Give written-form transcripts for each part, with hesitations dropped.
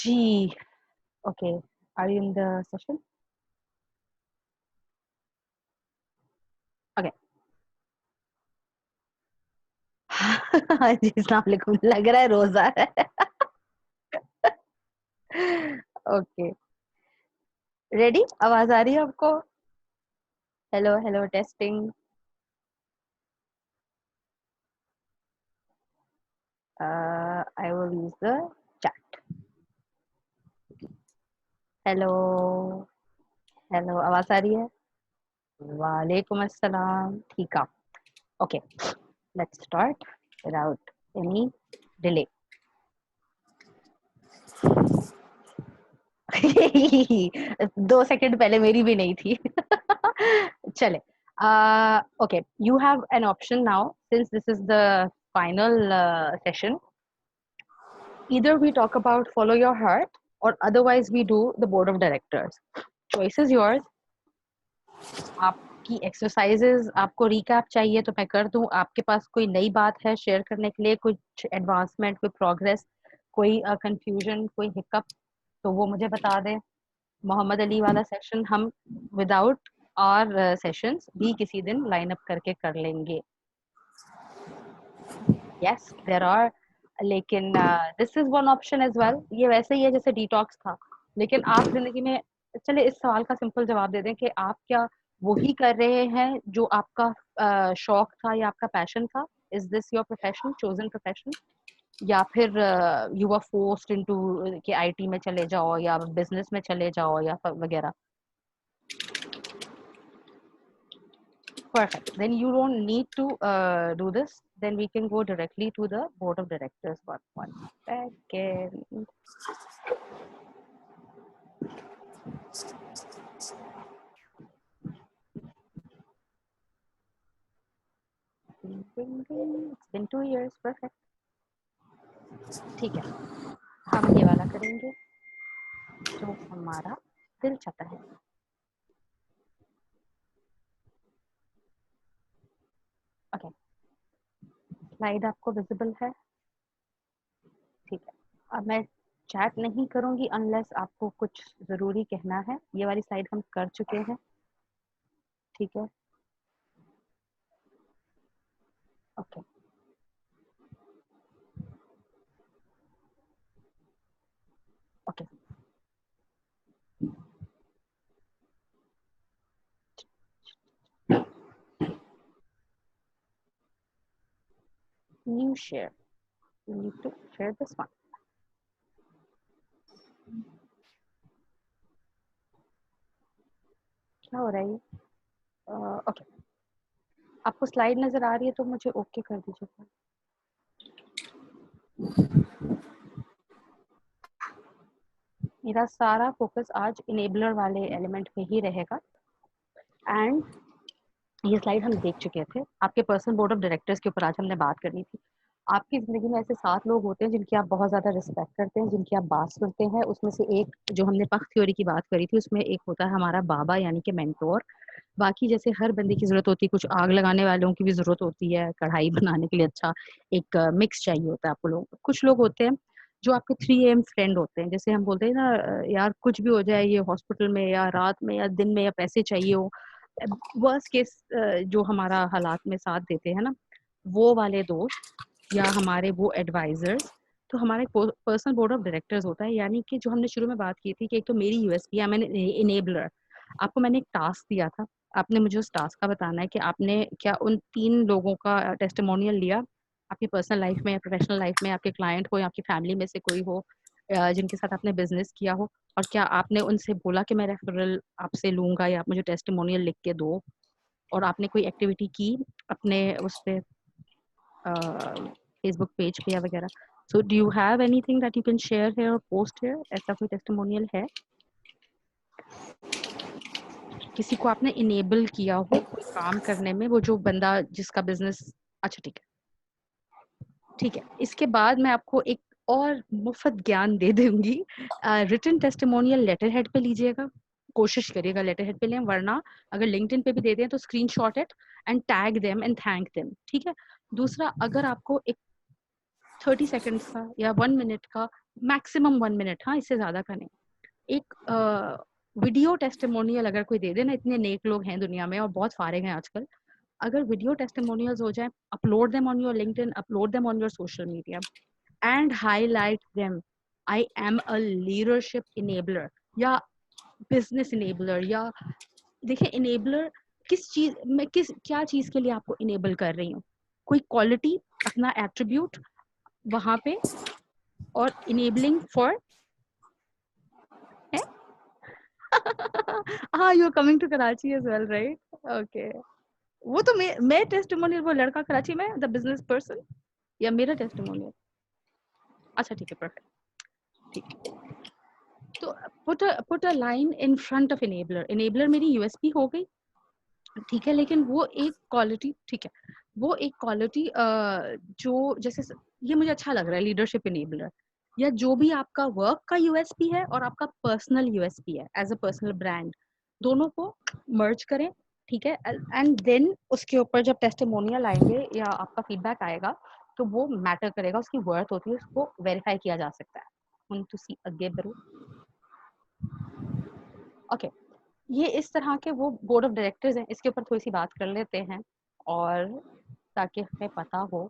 G. Okay. Are you in the session? Okay. जी अस्सलाम वालेकुम, लग रहा है रोजा है. Okay. Ready? आवाज आ रही है आपको? Hello, hello, testing. I will use the chat. Hello, hello, आवाज आ रही है? वालेकुम अस्सलाम. ठीक है. Okay. Let's start without any delay. 2 second पहले मेरी भी नहीं थी. चले. Okay, you have an option now since this is the final session. Either we talk about follow your heart or otherwise we do the board of directors. Choice is yours. आपकी exercises आपको recap चाहिए तो मैं कर दूं. आपके पास कोई नई बात है शेयर करने के लिए, कुछ एडवांसमेंट, कोई प्रोग्रेस, कोई कंफ्यूजन, कोई हिकअप, तो वो मुझे बता दें. मोहम्मद अली वाला सेशन हम विदाउट और सेशंस भी किसी दिन लाइन अप करके कर लेंगे. यस देयर आर, लेकिन this is one option as well. ये वैसे ही है जैसे डिटॉक्स था, लेकिन आप जिंदगी में, चले इस सवाल का सिंपल जवाब दे दें कि आप क्या वही कर रहे हैं जो आपका शौक था या आपका पैशन था. Is this your profession, chosen profession, या फिर यू आर फोर्स्ड इनटू कि आईटी में चले जाओ या बिजनेस में चले जाओ या वगैरह. Perfect. Then you don't need to do this. Then we can go directly to the board of directors. One second. Ding, ding, ding. It's been 2 years. Perfect. ठीक है, हम ये वाला करेंगे जो हमारा दिल चाहता है. ओके, स्लाइड आपको विजिबल है? ठीक है. अब मैं चैट नहीं करूंगी अनलेस आपको कुछ जरूरी कहना है. ये वाली स्लाइड हम कर चुके हैं. ठीक है. Okay. Okay. New share. You need to share this one. क्या हो रहा है? ओके. आपको स्लाइड नजर आ रही है तो मुझे ओके कर दीजिएगा. मेरा सारा फोकस आज इनेबलर वाले एलिमेंट पे ही रहेगा. एंड ये स्लाइड हम देख चुके थे. आपके पर्सनल बोर्ड ऑफ डायरेक्टर्स के ऊपर आज हमने बात करनी थी. आपकी ज़िंदगी में ऐसे 7 लोग होते हैं जिनकी आप बहुत ज़्यादा रिस्पेक्ट करते हैं, जिनकी आप बात सुनते हैं. उसमें से एक, जो हमने पख थ्योरी की बात करी थी, उसमें एक होता है हमारा बाबा यानी कि मेंटोर. बाकी जैसे हर बंदे की ज़रूरत होती है, कुछ आग लगाने वालों की भी ज़रूरत होती है, कढ़ाई बनाने के लिए अच्छा एक मिक्स चाहिए होता है आपको. लोग, कुछ लोग होते हैं जो आपके 3 AM फ्रेंड होते हैं. जैसे हम बोलते हैं ना, यार कुछ भी हो जाए, ये हॉस्पिटल में या रात में या दिन में या पैसे चाहिए हो, वर्स्ट केस जो हमारा हालात में साथ देते हैं ना, वो वाले दोस्त या हमारे वो एडवाइजर्स. तो हमारा एक पर्सनल बोर्ड ऑफ डायरेक्टर्स होता है. यानी कि जो हमने शुरू में बात की थी कि एक तो मेरी यूएसपी है, मैंने इनेबलर. आपको मैंने एक टास्क दिया था, आपने मुझे उस टास्क का बताना है कि आपने क्या उन 3 लोगों का टेस्टिमोनियल लिया आपकी पर्सनल लाइफ में या प्रोफेशनल लाइफ में, आपके क्लाइंट हो या आपकी फैमिली में से कोई हो जिनके साथ आपने बिजनेस किया हो, और क्या आपने उनसे बोला कि मैं रेफरल आपसे लूंगा या आप मुझे टेस्टिमोनियल लिख के दो, और आपने कोई एक्टिविटी की अपने उस पे फेसबुक पेज पे या वगैरह. So do you have anything that you can share here और पोस्ट हियर? ऐसा कोई टेस्टिमोनियल है? किसी को आपने इनेबल किया हो कोई काम करने में, वो जो बंदा जिसका बिजनेस. अच्छा ठीक है. ठीक है, इसके बाद मैं आपको एक और मुफ्त ज्ञान दे दूंगी. रिटन टेस्टिमोनियल लेटर हेड पे लीजिएगा, कोशिश करिएगा लेटर हेड पे लें, वरना अगर लिंक्डइन पे भी दे दें तो screenshot it and tag them and thank them. ठीक है. दूसरा, अगर आपको एक 30 सेकंड्स का या 1 मिनट का मैक्सिमम 1 मिनट, हाँ इससे ज्यादा का नहीं। एक वीडियो टेस्टिमोनियल अगर कोई दे दे ना, इतने नेक लोग हैं दुनिया में और बहुत फारिग हैं आजकल, अगर वीडियो टेस्टिमोनियल्स हो जाए, upload them on your LinkedIn, upload them on your social media and highlight them, I am a leadership enabler या बिजनेस इनेबलर, या देखिए इनेबलर किस चीज मैं किस क्या चीज के लिए आपको इनेबल कर रही हूँ, कोई क्वालिटी, अपना एट्रीब्यूट वहां पे, और इनेबलिंग फॉर हाँ, you are coming to Karachi as well, right? Okay, वो तो मैं टेस्टिमोनियल, वो लड़का कराची में, द बिजनेस पर्सन, या मेरा टेस्टिमोनियल? अच्छा ठीक है, परफेक्ट, ठीक। तो put a line in front of enabler, enabler मेरी यूएसपी हो गई, ठीक है, लेकिन वो एक क्वालिटी, ठीक है, वो एक क्वालिटी जो जैसे ये मुझे अच्छा लग रहा है, लीडरशिप इनेबलर, या जो भी आपका वर्क का यूएसपी है और आपका पर्सनल यूएसपी है एज अ पर्सनल ब्रांड, दोनों को मर्ज करें, ठीक है, एंड देन उसके ऊपर जब टेस्टिमोनियल आएंगे या आपका फीडबैक आएगा तो वो मैटर करेगा, उसकी वर्थ होती है, उसको वेरीफाई किया जा सकता है। टू सी अगेन बरू, ओके, ये इस तरह के वो बोर्ड ऑफ डायरेक्टर्स हैं, इसके ऊपर थोड़ी सी बात कर लेते हैं और ताकि हमें पता हो।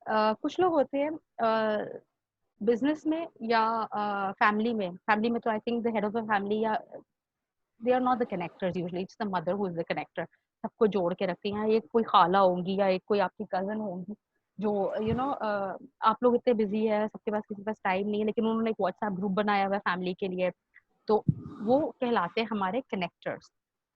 कुछ लोग होते हैं बिजनेस में या फैमिली में तो I think the head of the family या they are not the connectors, usually it's the mother who is the connector, सबको जोड़ के रखती हैं, एक कोई खाला होंगी या एक कोई आपकी कजन होंगी जो आप लोग इतने बिजी है, सबके पास किसी के पास टाइम नहीं है, लेकिन उन्होंने एक व्हाट्सएप ग्रुप बनाया हुआ है फैमिली के लिए, तो वो कहलाते हैं हमारे कनेक्टर्स।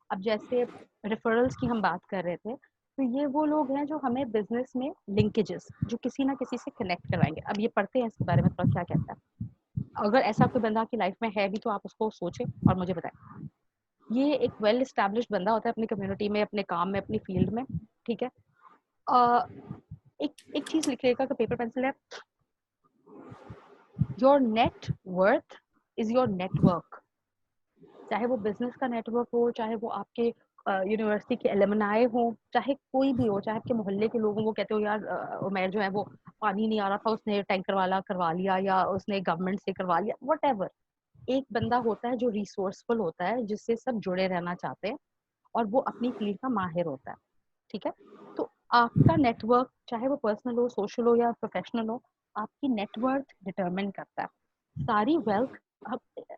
अब जैसे रेफरल्स की हम बात कर रहे थे, तो ये वो लोग हैं जो हमें बिजनेस में लिंकेजेस, जो किसी ना किसी से कनेक्ट करवाएंगे। अब ये पढ़ते हैं इसके बारे में थोड़ा क्या कहता है, अगर ऐसा कोई बंदा आपकी लाइफ में है भी तो आप उसको सोचें और मुझे बताएं। ये एक वेल एस्टैब्लिश्ड बंदा होता है अपनी कम्युनिटी में, अपने काम में, अपनी फील्ड में, ठीक है। एक एक चीज लिखिएगा का पेपर पेंसिल है, your net worth is your network. चाहे वो बिजनेस का नेटवर्क हो, चाहे वो आपके यूनिवर्सिटी के एलुमनाई हो, चाहे कोई भी हो, चाहे आपके मोहल्ले के लोग हों, वो कहते हो यार उमैर जो है वो पानी नहीं आ रहा था, उसने टैंकर वाला करवा लिया या उसने गवर्नमेंट से करवा लिया, वट एक बंदा होता है जो रिसोर्सफुल होता है, जिससे सब जुड़े रहना चाहते हैं और वो अपनी फील्ड का माहिर होता है, ठीक है। तो आपका नेटवर्क, चाहे वो पर्सनल हो, सोशल हो या प्रोफेशनल हो, आपकी नेटवर्क डिटरमिन करता है सारी wealth.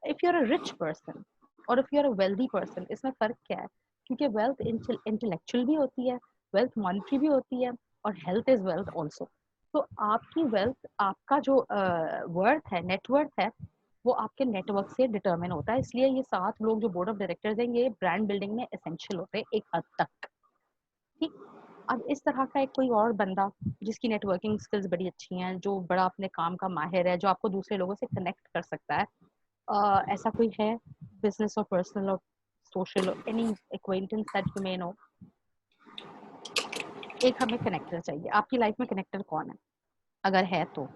If you are a rich person और if you are a wealthy person, इसमें फर्क क्या है? क्योंकि वेल्थ इंटेलेक्चुअल भी होती है, वेल्थ मॉनिटरी भी होती है, और हेल्थ इज वेल्थ ऑल्सो। तो आपकी वेल्थ, आपका जो वर्थ है, नेटवर्थ है, वो आपके नेटवर्क से डिटरमिन होता है। इसलिए ये 7 लोग जो बोर्ड ऑफ डायरेक्टर्स हैं, ये ब्रांड बिल्डिंग में एसेंशियल होते हैं एक हद तक, ठीक। अब इस तरह का एक कोई और बंदा जिसकी नेटवर्किंग स्किल्स बड़ी अच्छी हैं, जो बड़ा अपने काम का माहिर है, जो आपको दूसरे लोगों से कनेक्ट कर सकता है, ऐसा कोई है बिजनेस और पर्सनल और social, any acquaintance that you may know? एक हमें कनेक्टर चाहिए। आपकी लाइफ में कनेक्टर कौन है, अगर है तो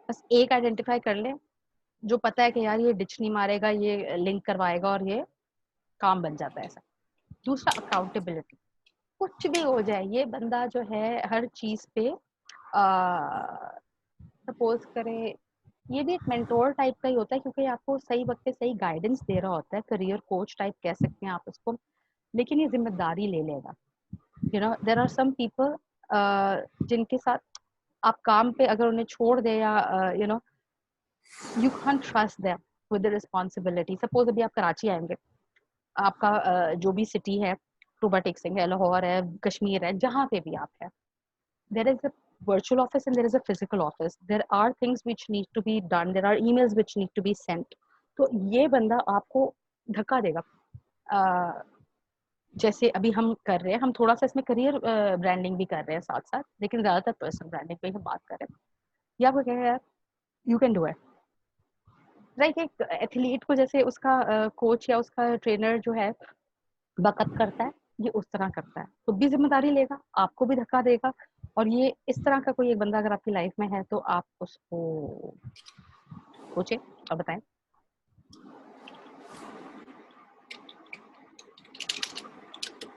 बस एक आइडेंटिफाई कर ले, जो पता है कि यार ये डिच नहीं मारेगा, ये लिंक करवाएगा और ये काम बन जाता है ऐसा। दूसरा, अकाउंटेबिलिटी। कुछ भी हो जाए, ये बंदा जो है हर चीज पे सपोज करें, ये भी एक मेंटोर टाइप का ही होता है, क्योंकि आपको सही वक्त पे सही गाइडेंस दे रहा होता है, करियर कोच टाइप कह सकते हैं आप उसको, लेकिन ये जिम्मेदारी ले लेगा। देयर आर सम पीपल जिनके साथ आप काम पे अगर उन्हें छोड़ दे, या you can't trust them with the responsibility. Suppose अभी आप कराची आएंगे, आपका जो भी सिटी है, टूबा टेक सिंह है, लाहौर है, कश्मीर है, जहाँ पे भी आप है, there is a virtual office and there is a physical office. There are things which need to be done, there are emails which need to be sent. तो ये बंदा आपको धक्का देगा। जैसे अभी हम कर रहे हैं, हम थोड़ा सा इसमें करियर ब्रांडिंग भी कर रहे हैं साथ साथ, लेकिन ज्यादातर पर्सनल ब्रांडिंग पे हम बात कर रहे हैं। या वो कह रहा है you can do it, right. एक एथलीट को जैसे उसका कोच या उसका ट्रेनर जो है बकत करता है, ये उस तरह करता है, खुद भी जिम्मेदारी लेगा, आपको भी धक्का देगा। और ये इस तरह का कोई एक बंदा अगर आपकी लाइफ में है तो आप उसको सोचें और बताएं।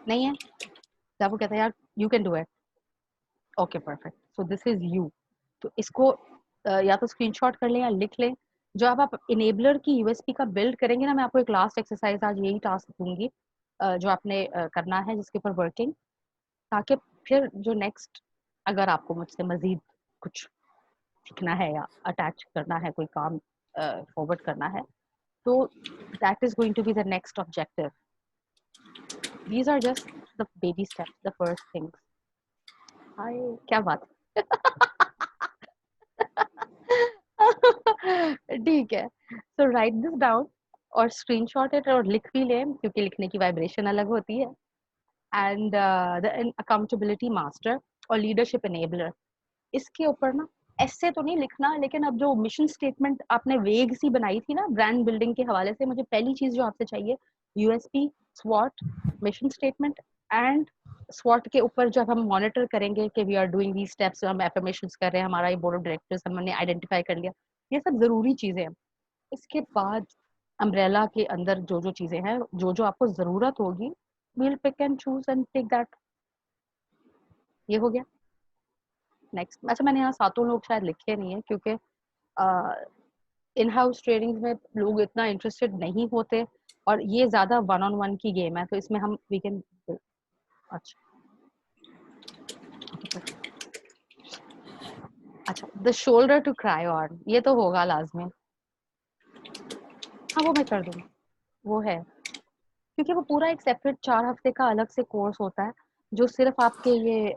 नहीं है तो आपको कहता है यार you can do it, okay perfect, so this is you. तो इसको या तो स्क्रीनशॉट कर लें या लिख लें। जो आप इनेबलर की यूएसपी का बिल्ड करेंगे ना, मैं आपको एक लास्ट एक्सरसाइज आज यही टास्क दूंगी जो आपने करना है जिसके ऊपर वर्किंग, ताकि फिर जो नेक्स्ट अगर आपको मुझसे मजीद कुछ सीखना है या अटैच करना है, कोई काम फॉरवर्ड करना है, तो that is going to be the next objective. These are just the baby steps, the first things. Hi, क्या बात ठीक है, सो राइट दिस डाउन और स्क्रीनशॉट इट और लिख भी लें, क्योंकि लिखने की वाइब्रेशन अलग होती है। एंड द अकाउंटेबिलिटी मास्टर और लीडरशिप इनेबलर, इसके ऊपर ना ऐसे तो नहीं लिखना, लेकिन अब जो मिशन स्टेटमेंट आपने वेग सी बनाई थी ना ब्रांड बिल्डिंग के हवाले से, मुझे पहली चीज जो आपसे चाहिए यूएसपी, स्वॉट, मिशन स्टेटमेंट एंड स्वॉट के ऊपर जब हम मॉनिटर करेंगे कि we are doing these steps, हम एफर्मेशंस कर रहे हैं, हमारा ये बोर्ड ऑफ डायरेक्टर्स हमने आइडेंटिफाई कर लिया, ये सब जरूरी चीजें हैं। इसके बाद अम्ब्रेला के अंदर जो जो चीजें हैं, जो जो आपको जरूरत होगी, we'll pick and choose and take that। ये हो गया। नेक्स्ट, अच्छा मैंने यहाँ सातों लोग शायद लिखे नहीं है, क्योंकि इन हाउस ट्रेनिंग में लोग इतना इंटरेस्टेड नहीं होते और ये ज्यादा वन ऑन वन की गेम है, तो इसमें हम वी कैन। अच्छा अच्छा, the shoulder to cry on, ये तो होगा लाजमी। हाँ वो मैं कर दूंगी, वो है, क्योंकि वो पूरा एक सेपरेट 4 हफ्ते का अलग से कोर्स होता है जो सिर्फ आपके ये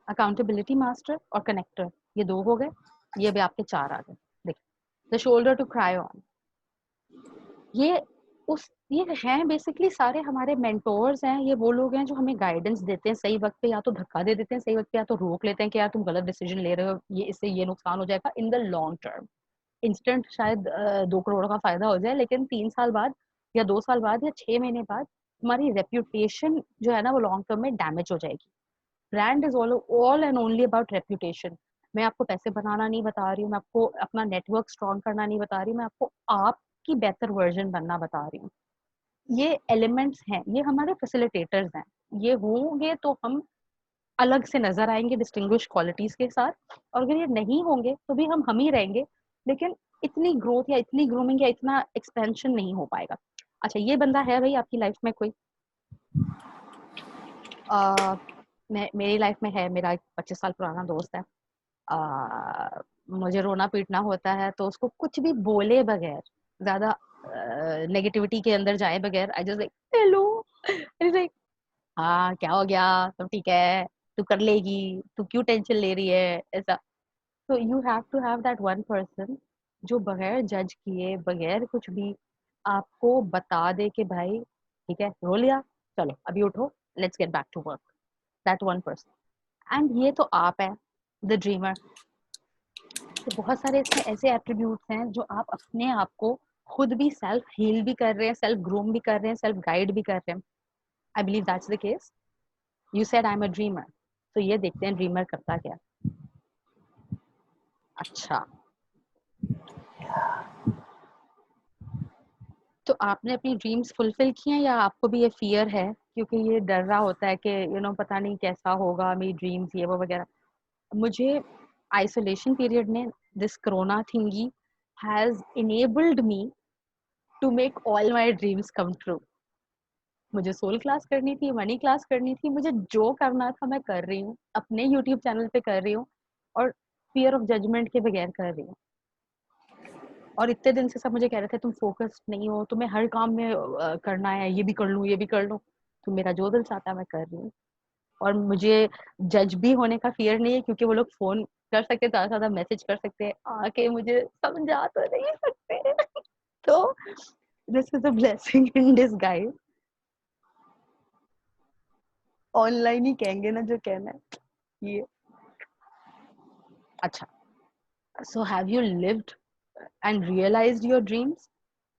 अकाउंटेबिलिटी मास्टर और कनेक्टर, ये 2 हो गए, ये भी आपके 4 आ गए। देखिए, the shoulder to cry on, ये ये हैं बेसिकली सारे हमारे मेंटोर्स हैं, ये वो लोग हैं जो हमें गाइडेंस देते हैं सही वक्त पे, या तो धक्का दे देते हैं सही वक्त पे, या तो रोक लेते हैं कि यार तुम गलत डिसीजन ले रहे हो, ये इससे ये नुकसान हो जाएगा in the long term. Instant शायद 2 करोड़ का फायदा हो जाए, लेकिन 3 साल बाद या 2 साल बाद या 6 महीने बाद हमारी रेप्यूटेशन जो है ना वो लॉन्ग टर्म में डैमेज हो जाएगी। Brand is all and only about reputation. मैं आपको पैसे बनाना नहीं बता रही हूँ, मैं आपको अपना नेटवर्क स्ट्रॉन्ग करना नहीं बता रही हूँ, मैं आपको आपकी बेहतर वर्जन बनना बता रही हूँ। ये एलिमेंट्स हैं, ये हमारे फैसिलिटेटर्स हैं, ये होंगे तो हम अलग से नजर आएंगे डिस्टिंग्विश क्वालिटीज के साथ, और अगर ये नहीं होंगे तो भी हम ही रहेंगे, लेकिन इतनी ग्रोथ या इतनी ग्रूमिंग या इतना एक्सपेंशन नहीं हो पाएगा। अच्छा, ये बंदा है भाई आपकी लाइफ में कोई? मेरी लाइफ में है, मेरा एक 25 साल पुराना दोस्त है। मुझे रोना पीटना होता है तो उसको कुछ भी बोले बगैर, ज्यादा नेगेटिविटी के अंदर जाए बगैर, I just like hello, like हाँ क्या हो गया, सब ठीक है, तू कर लेगी, तू क्यों टेंशन ले रही है, ऐसा। तो you have to have that one person जो बगैर जज किए, बगैर कुछ भी आपको बता दे कि भाई ठीक है रो लिया, चलो अभी उठो, let's get back to work. That one person, and ये तो आप है, द ड्रीमर। तो बहुत सारे इसमें ऐसे एट्रीब्यूट्स हैं जो आप अपने आप को खुद भी सेल्फ हील भी कर रहे हैं, सेल्फ ग्रूम भी कर रहे हैं, सेल्फ गाइड भी कर रहे हैं। I believe that's the case. You said I am a dreamer, तो ये देखते हैं ड्रीमर करता क्या। अच्छा, तो आपने अपनी ड्रीम्स फुलफिल किए हैं या आपको भी ये फियर है, क्योंकि ये डर रहा होता है कि पता नहीं कैसा होगा मेरी ड्रीम्स ये वो वगैरह। मुझे आइसोलेशन पीरियड ने, this corona thingy has enabled me to make all my dreams come true. मुझे सोल क्लास करनी थी, मनी क्लास करनी थी, मुझे जो करना था मैं कर रही हूँ, अपने यूट्यूब चैनल पे कर रही हूँ, और फियर ऑफ जजमेंट के बगैर कर रही हूँ। और इतने दिन से सब मुझे कह रहे थे तुम फोकस्ड नहीं हो, तुम्हें हर काम में करना है, ये भी कर लूँ ये भी कर लूँ, तो मेरा जो दिल चाहता है मैं कर रही हूँ। और मुझे जज भी होने का फियर नहीं है, क्योंकि वो लोग फोन कर सकते हैं, ज्यादा से ज्यादा मैसेज कर सकते हैं, आके मुझे समझा तो नहीं सकते। तो this is a blessing in disguise. Online ही कहेंगे ना जो कहना है ये। अच्छा, so have you lived and realized your dreams,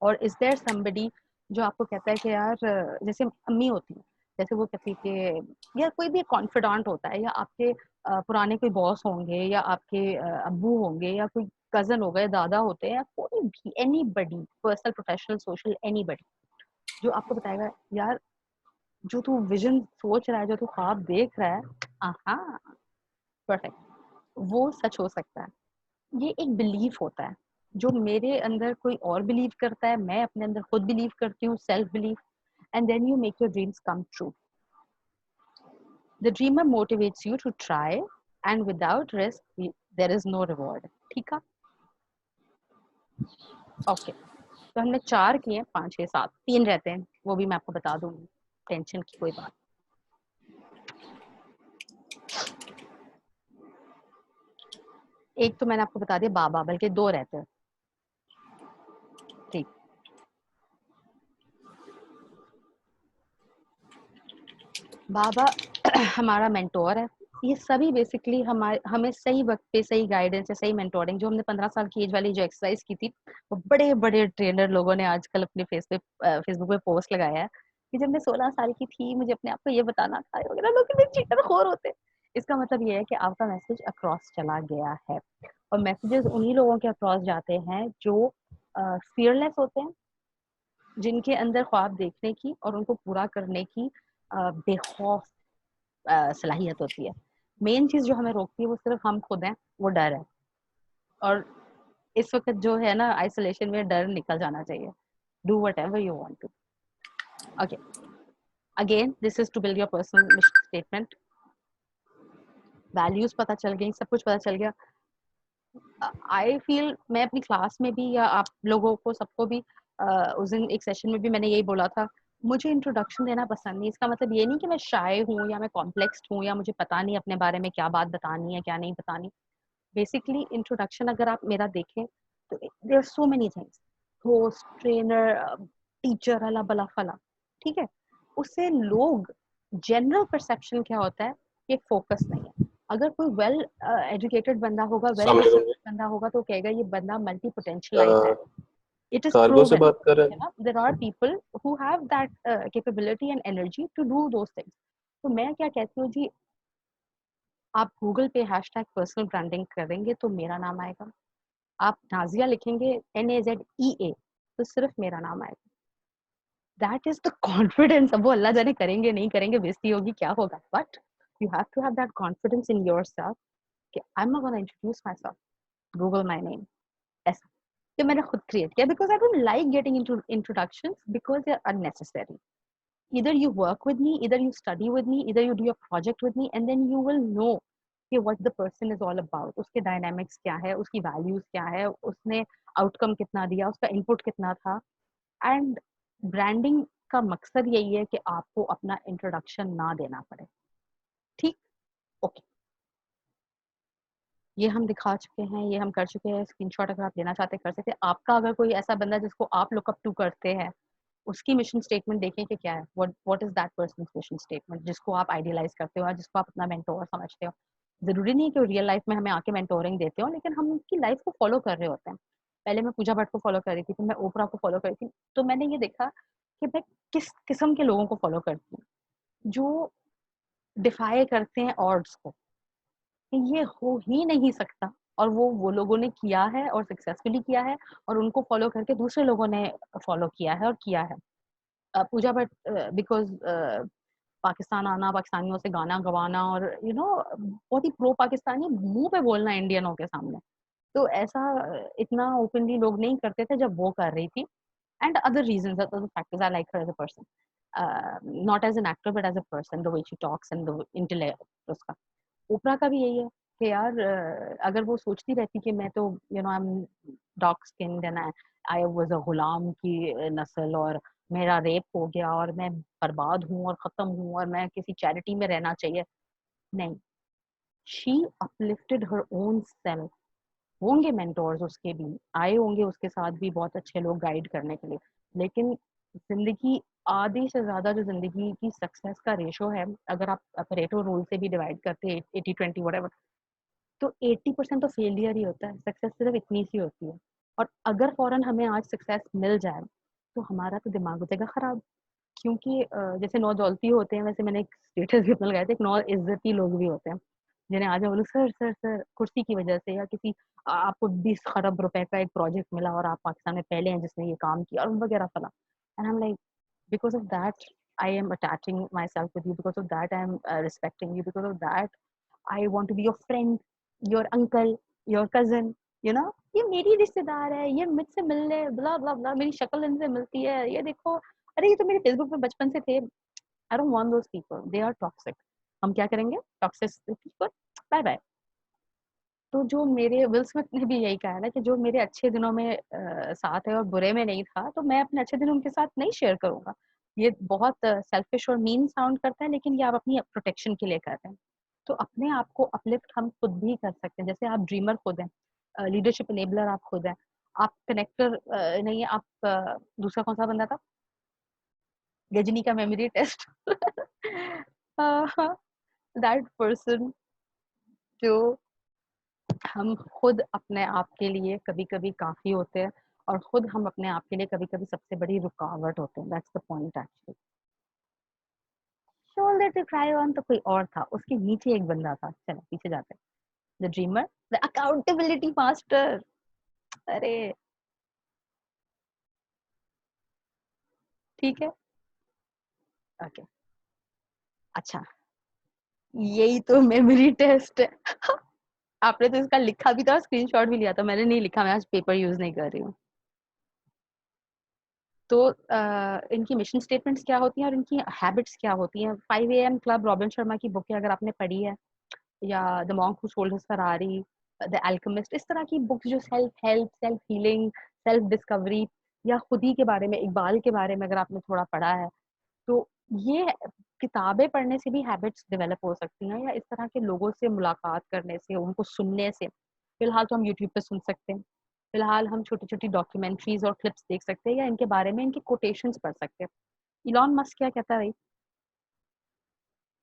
or is there somebody जो आपको कहता है कि यार, जैसे अम्मी होती है, जैसे वो कहती है कि या कोई भी कॉन्फिडेंट होता है, या आपके पुराने कोई बॉस होंगे, या आपके अब्बू होंगे, या कोई कजन होगा, या दादा होते हैं, या कोई भी anybody, personal professional social anybody, जो आपको बताएगा यार जो तू विजन सोच रहा है, जो तू ख्वाब देख रहा है, आहा, परफेक्ट, वो सच हो सकता है। ये एक बिलीफ होता है जो मेरे अंदर कोई और बिलीव करता है, मैं अपने अंदर खुद बिलीव करती हूँ, self belief, and then you make your dreams come true. The dreamer motivates you to try, and without risk there is no reward. ठीक है, ओके। तो हमने 4 किए, 5 6 7, 3 रहते हैं, वो भी मैं आपको बता दूंगी, टेंशन की कोई बात। एक तो मैंने आपको बता दिया बाबा, बल्कि 2 रहते हैं। ठीक, बाबा हमारा मेंटोर है। ये सभी बेसिकली हमें सही वक्त पे सही गाइडेंस या सही मेंटोरिंग, जो हमने 15 साल की एज वाली जो एक्सरसाइज की थी, वो बड़े बड़े ट्रेनर लोगों ने आजकल अपने फेसबुक पे पोस्ट लगाया है कि जब मैं 16 साल की थी मुझे अपने आप को ये बताना था वगैरह। लोग कितने चीटर खोर होते हैं। इसका मतलब ये है कि आपका मैसेज अक्रॉस चला गया है, और मैसेजेस उन्हीं लोगों के अक्रॉस जाते हैं जो फियरलेस होते हैं, जिनके अंदर ख्वाब देखने की और उनको पूरा करने की बेखौफ सलाहियत होती है। मेन चीज जो हमें रोकती है वो सिर्फ हम खुद हैं, वो डर है। और इस वक्त जो है ना, आइसोलेशन में डर निकल जाना चाहिए। Do whatever you want to. Okay, again this is to build your personal mission statement. Values पता चल गई, सब कुछ पता चल गया। आई फील मैं अपनी क्लास में भी या आप लोगों को सबको भी उस दिन एक सेशन में भी मैंने यही बोला था, मुझे इंट्रोडक्शन देना पसंद नहीं। इसका मतलब ये नहीं कि मैं शाय हूँ या मैं कॉम्प्लेक्स हूँ या मुझे पता नहीं अपने बारे में क्या बात बतानी है क्या नहीं बतानी। बेसिकली इंट्रोडक्शन अगर आप मेरा देखें तो there are so many things, host, trainer, teacher, अला बला फला, ठीक है। उससे लोग जनरल परसेप्शन क्या होता है कि फोकस नहीं है। अगर कोई वेल एजुकेटेड बंदा होगा, वेल रिसर्च बंदा होगा, तो कहेगा ये बंदा मल्टी पोटेंशियलाइज है। It is कार्गो से proven, बात कर रहे है हैं। ना, there are people who have that capability and energy to do those things। तो मैं क्या कहती हूँ जी, आप गूगल पे हैशटैग पर्सनल ब्रांडिंग करेंगे तो मेरा नाम आएगा। आप नाजिया लिखेंगे NAZEA तो सिर्फ मेरा नाम आएगा। That is the confidence. अब वो अल्लाह जाने करेंगे नहीं करेंगे, बेइज्जती होगी, क्या होगा, but you have to have that confidence in yourself कि I am not gonna introduce myself, Google my name, ऐसा। ये मैंने खुद क्रिएट किया because I don't like getting into introductions because they are unnecessary. either you work with me, either you study with me, either you do your project with me, and then you will know कि what the person is all about, उसके dynamics क्या है, उसकी values क्या है, उसने outcome कितना दिया, उसका input कितना था। and branding का मकसद यही है कि आपको अपना introduction ना देना पड़े। ठीक, ओके, ये हम दिखा चुके हैं, ये हम कर चुके हैं। स्क्रीनशॉट अगर आप लेना चाहते हैं कर सकते हैं। आपका अगर कोई ऐसा बंदा जिसको आप लुकअप टू करते हैं, उसकी मिशन स्टेटमेंट देखें कि क्या है, what is that persons mission statement जिसको आप आइडियलाइज करते हो, जिसको आप अपना मेंटोर समझते हो। जरूरी नहीं है कि रियल लाइफ में हमें आके मेंटोरिंग देते हो, लेकिन हम उनकी लाइफ को फॉलो कर रहे होते हैं। पहले मैं पूजा भट्ट को फॉलो कर रही थी, फिर मैं ओपरा को फॉलो कर रही थी, तो मैंने ये देखा कि मैं किस किस्म के लोगों को फॉलो करती हूँ, जो डिफाई करते हैं ऑड्स को, ये हो ही नहीं सकता, और वो लोगों ने किया है और सक्सेसफुली किया है, और उनको फॉलो करके दूसरे लोगों ने फॉलो किया है और किया है। पूजा बट बिकॉज पाकिस्तान आना, पाकिस्तानियों से गाना गवाना, और बहुत ही प्रो पाकिस्तानी, मुंह पे बोलना इंडियनों के सामने, तो ऐसा इतना ओपनली लोग नहीं करते थे जब वो कर रही थी। And other reasons, other factors, I like her as a person, not as an actor but as a person, the way she talks and the intellect उसका। ओपरा का भी यही है कि यार अगर वो सोचती रहती कि मैं तो I am dark skinned and I was a गुलाम की नस्ल, और मेरा रेप हो गया और मैं बर्बाद हूँ और खत्म हूँ और मैं किसी चैरिटी में रहना चाहिए, नहीं। She uplifted her own self. होंगे मेंटोर्स उसके भी, आए होंगे उसके साथ भी बहुत अच्छे लोग गाइड करने के लिए, लेकिन जिंदगी, आधी से ज्यादा जो जिंदगी की सक्सेस का रेशो है, अगर आप परेटो रूल से भी डिवाइड करते हैं 80-20 व्हाटएवर, तो 80% तो फेलियर ही होता है, सक्सेस सिर्फ इतनी सी होती है। और अगर फौरन हमें आज सक्सेस मिल जाए तो हमारा तो दिमाग हो जाएगा खराब, क्योंकि जैसे नौ दौलती होते हैं, वैसे मैंने एक स्टेटस भी अपना लगाया था, एक नौ इज्जती लोग भी होते हैं, जिन्हें आज मैं बोलूँ सर सर सर कुर्सी की वजह से, या किसी आपको 20 खरब रुपए का एक प्रोजेक्ट मिला और आप पाकिस्तान में पहले हैं जिसने ये काम किया और वगैरह फला, and I am like because of that I am attaching myself with you, because of that I am respecting you, because of that I want to be your friend, your uncle, your cousin, you know, ये मेरी रिश्तेदार है, ये मुझसे मिलने blah blah blah, मेरी शक्ल इनसे मिलती है, ये देखो, अरे ये तो मेरे फेसबुक पे बचपन से थे. I don't want those people. They are toxic. हम क्या करेंगे? Toxic people. Bye bye. तो जो मेरे विल स्मिथ ने भी यही कहा है ना कि जो मेरे अच्छे दिनों में साथ है और बुरे में नहीं था, तो मैं अपने अच्छे दिन उनके साथ नहीं शेयर करूंगा. ये बहुत सेल्फिश और मीन साउंड करता है, लेकिन ये आप अपनी प्रोटेक्शन के लिए कर रहे हैं. तो अपने आप को अपलिफ्ट हम खुद भी कर सकते हैं. जैसे आप ड्रीमर खुद हैं, लीडरशिप इनेबलर आप खुद हैं, आप कनेक्टर नहीं है, आप दूसरा कौन सा बंदा था, गजनी का मेमोरी टेस्ट. दैट पर्सन जो हम खुद अपने आप के लिए कभी कभी काफी होते हैं, और खुद हम अपने आप के लिए कभी कभी सबसे बड़ी रुकावट होते हैं. That's the point actually. Shoulder to cry on तो कोई और था, उसके नीचे एक बंदा था. चलो पीछे जाते हैं. The dreamer, the accountability master. अरे ठीक है. ओके. अच्छा, यही तो मेमोरी टेस्ट है. आपने तो इसका लिखा भी था, स्क्रीनशॉट भी लिया था. मैंने नहीं लिखा, मैं आज पेपर यूज नहीं कर रही हूँ. तो इनकी मिशन स्टेटमेंट्स क्या होती हैं और इनकी हैबिट्स क्या होती हैं. 5 AM क्लब, रॉबिन शर्मा की बुक है, अगर आपने पढ़ी है, या the monk who sold his Ferrari, the alchemist, इस तरह की बुक्स जो self help, self healing, self discovery, या खुद ही के बारे में, इकबाल के बारे में अगर आपने थोड़ा पढ़ा है, तो ये किताबें पढ़ने से भी हैबिट्स डेवलप हो सकती हैं, या इस तरह के लोगों से मुलाकात करने से, उनको सुनने से. फिलहाल तो हम यूट्यूब पे सुन सकते हैं, फिलहाल हम छोटी छोटी डॉक्यूमेंट्रीज और क्लिप्स देख सकते हैं, या इनके बारे में इनके कोटेशंस पढ़ सकते हैं. इलॉन मस्क क्या कहता है भाई,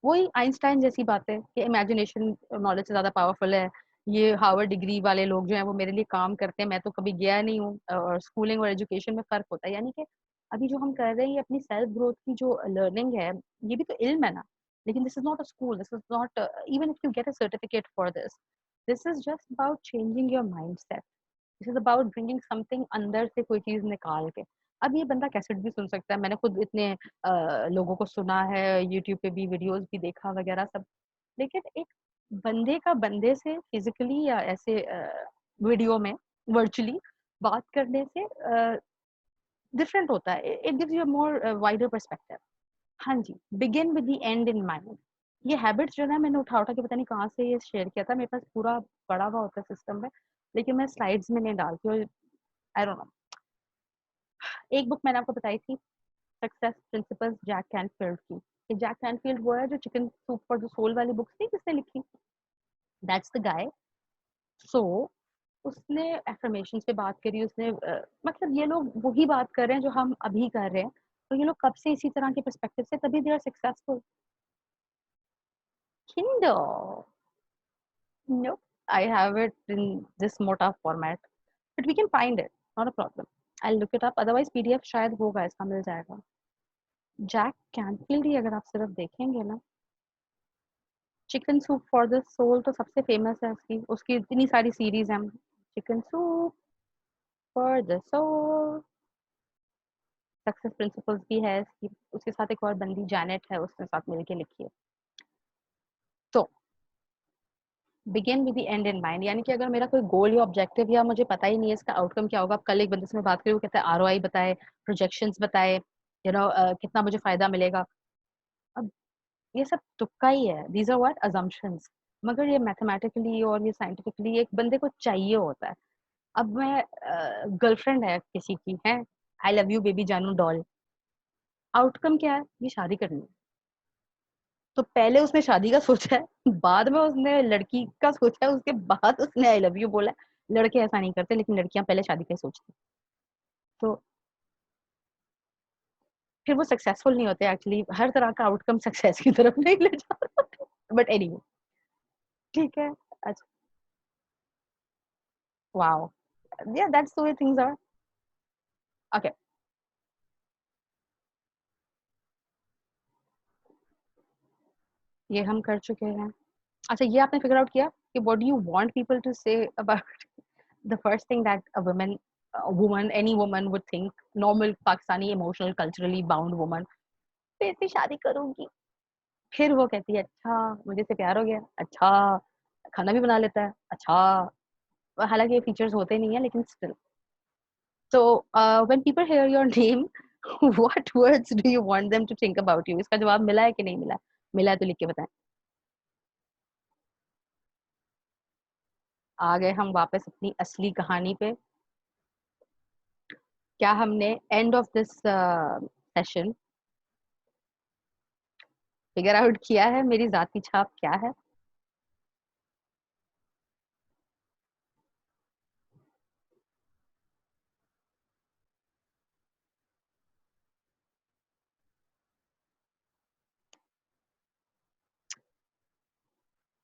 वही आइंस्टाइन जैसी बात है कि इमेजिनेशन नॉलेज से ज्यादा पावरफुल है. ये हार्वर्ड डिग्री वाले लोग जो हैं वो मेरे लिए काम करते हैं, मैं तो कभी गया नहीं हूँ. और स्कूलिंग और एजुकेशन में फर्क होता है, यानी कि अभी जो हम कर रहे हैं ये अपनी सेल्फ ग्रोथ की जो लर्निंग है, ये भी तो इल्म है ना. लेकिन this is not a school, this is not, even if you get a certificate for this is just about changing your mind set. This is about bringing something अंदर से, कोई चीज निकाल के. अब ये बंदा कैसेट भी सुन सकता है, मैंने खुद इतने लोगों को सुना है, यूट्यूब पे भी वीडियोस भी देखा वगैरह सब. लेकिन एक बंदे का बंदे से फिजिकली या ऐसे वीडियो में, वर्चुअली बात करने से डिफरेंट होता है. It gives you more wider perspective. हाँ जी. Begin with the end in mind. ये हैबिट्स जो है मैंने उठा उठा के पता नहीं कहाँ से ये शेयर किया था, मेरे पास पूरा पड़ा हुआ होता है सिस्टम में, लेकिन मैं स्लाइड्स में नहीं डालती. और आई डोंट नो. एक बुक मैंने आपको बताई थी, सक्सेस प्रिंसिपल्स, जैक कैनफील्ड की. ये जैक कैनफील्ड वो है जो chicken soup for the soul वाली बुक्स थी जिसने लिखी. That's the guy. सो उसने एफर्मेशंस पे बात करी, उसने मतलब ये लोग वही बात कर रहे हैं जो हम अभी कर रहे हैं. तो ये लोग कब से इसी तरह के पर्सपेक्टिव से, तभी they are successful. Kindle. Nope. I have it in this मोटा format. But we can find it. Not a problem. I'll look it up. Otherwise PDF शायद होगा, इसका मिल जाएगा. जैक कैनफील्ड ही अगर आप सिर्फ देखेंगे ना, chicken soup for the soul तो सबसे फेमस है उसकी, उसकी इतनी सारी सीरीज हैं. Chicken soup for the soul, success principles भी है इसकी. उसके साथ एक और बंदी जैनेट है, उसके साथ मिलके लिखी है. तो begin with the end in mind, यानी कि अगर मेरा कोई गोल या ऑब्जेक्टिव या मुझे पता ही नहीं है इसका आउटकम क्या होगा. अब कल एक बंदे से मैं बात करी, वो कहता है आरओआई बताए, प्रोजेक्शंस बताए, कितना मुझे फायदा मिलेगा. अब ये सब तुक्का ही है. These are what assumptions. मगर ये मैथमेटिकली और ये साइंटिफिकली एक बंदे को चाहिए होता है. अब मैं गर्लफ्रेंड है किसी की है, आई लव यू बेबी जानू डॉल. आउटकम क्या है, ये शादी करनी है. तो पहले उसने शादी का सोचा है, बाद में उसने लड़की का सोचा है, उसके बाद उसने आई लव यू बोला है. लड़के ऐसा नहीं करते, लेकिन लड़कियां पहले शादी का सोचती. तो फिर वो सक्सेसफुल नहीं होते एक्चुअली. हर तरह का आउटकम सक्सेस की तरफ नहीं ले जाता. बट एनीवे, ठीक है. अच्छा. Wow. Yeah that's the way things are. Okay. ये हम कर चुके हैं. अच्छा, ये आपने फिगर आउट किया कि what do you want people to say about the first thing that a woman, any woman would think, normal Pakistani emotional culturally bound woman, मैं इससे शादी करूंगी। फिर वो कहती है अच्छा मुझे इससे प्यार हो गया, अच्छा खाना भी बना लेता है, अच्छा, हालांकि ये फीचर्स होते नहीं है लेकिन still. So when people hear your name, what words do you want them to think about you? इसका जवाब मिला है कि नहीं मिला? मिला है तो लिख के बताएं। आ गए हम वापस अपनी असली कहानी पे। क्या हमने end of this session figure out किया है मेरी जाती छाप क्या है?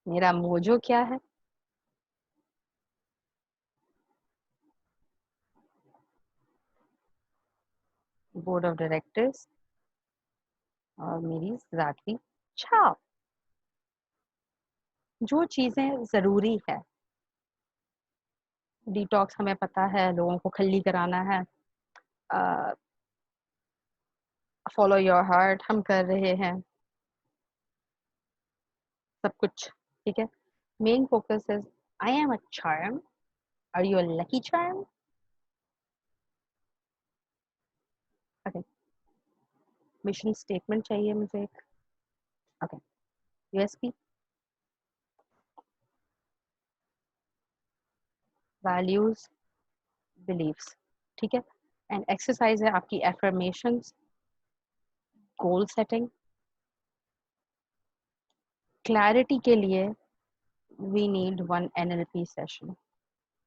मेरा मोजो क्या है? बोर्ड ऑफ डायरेक्टर्स और मेरी जाती छाप। जो चीजें जरूरी है, डिटॉक्स हमें पता है, लोगों को खल्ली कराना है, फॉलो योर हार्ट हम कर रहे हैं, सब कुछ ठीक है। Main focus is I am a charm, are you a lucky charm? Okay, mission statement चाहिए मुझे एक। ओके, यूएसपी, वैल्यूज, बिलीव्स, ठीक है। एंड एक्सरसाइज है आपकी एफर्मेशंस, गोल सेटिंग, क्लैरिटी के लिए we need one NLP session.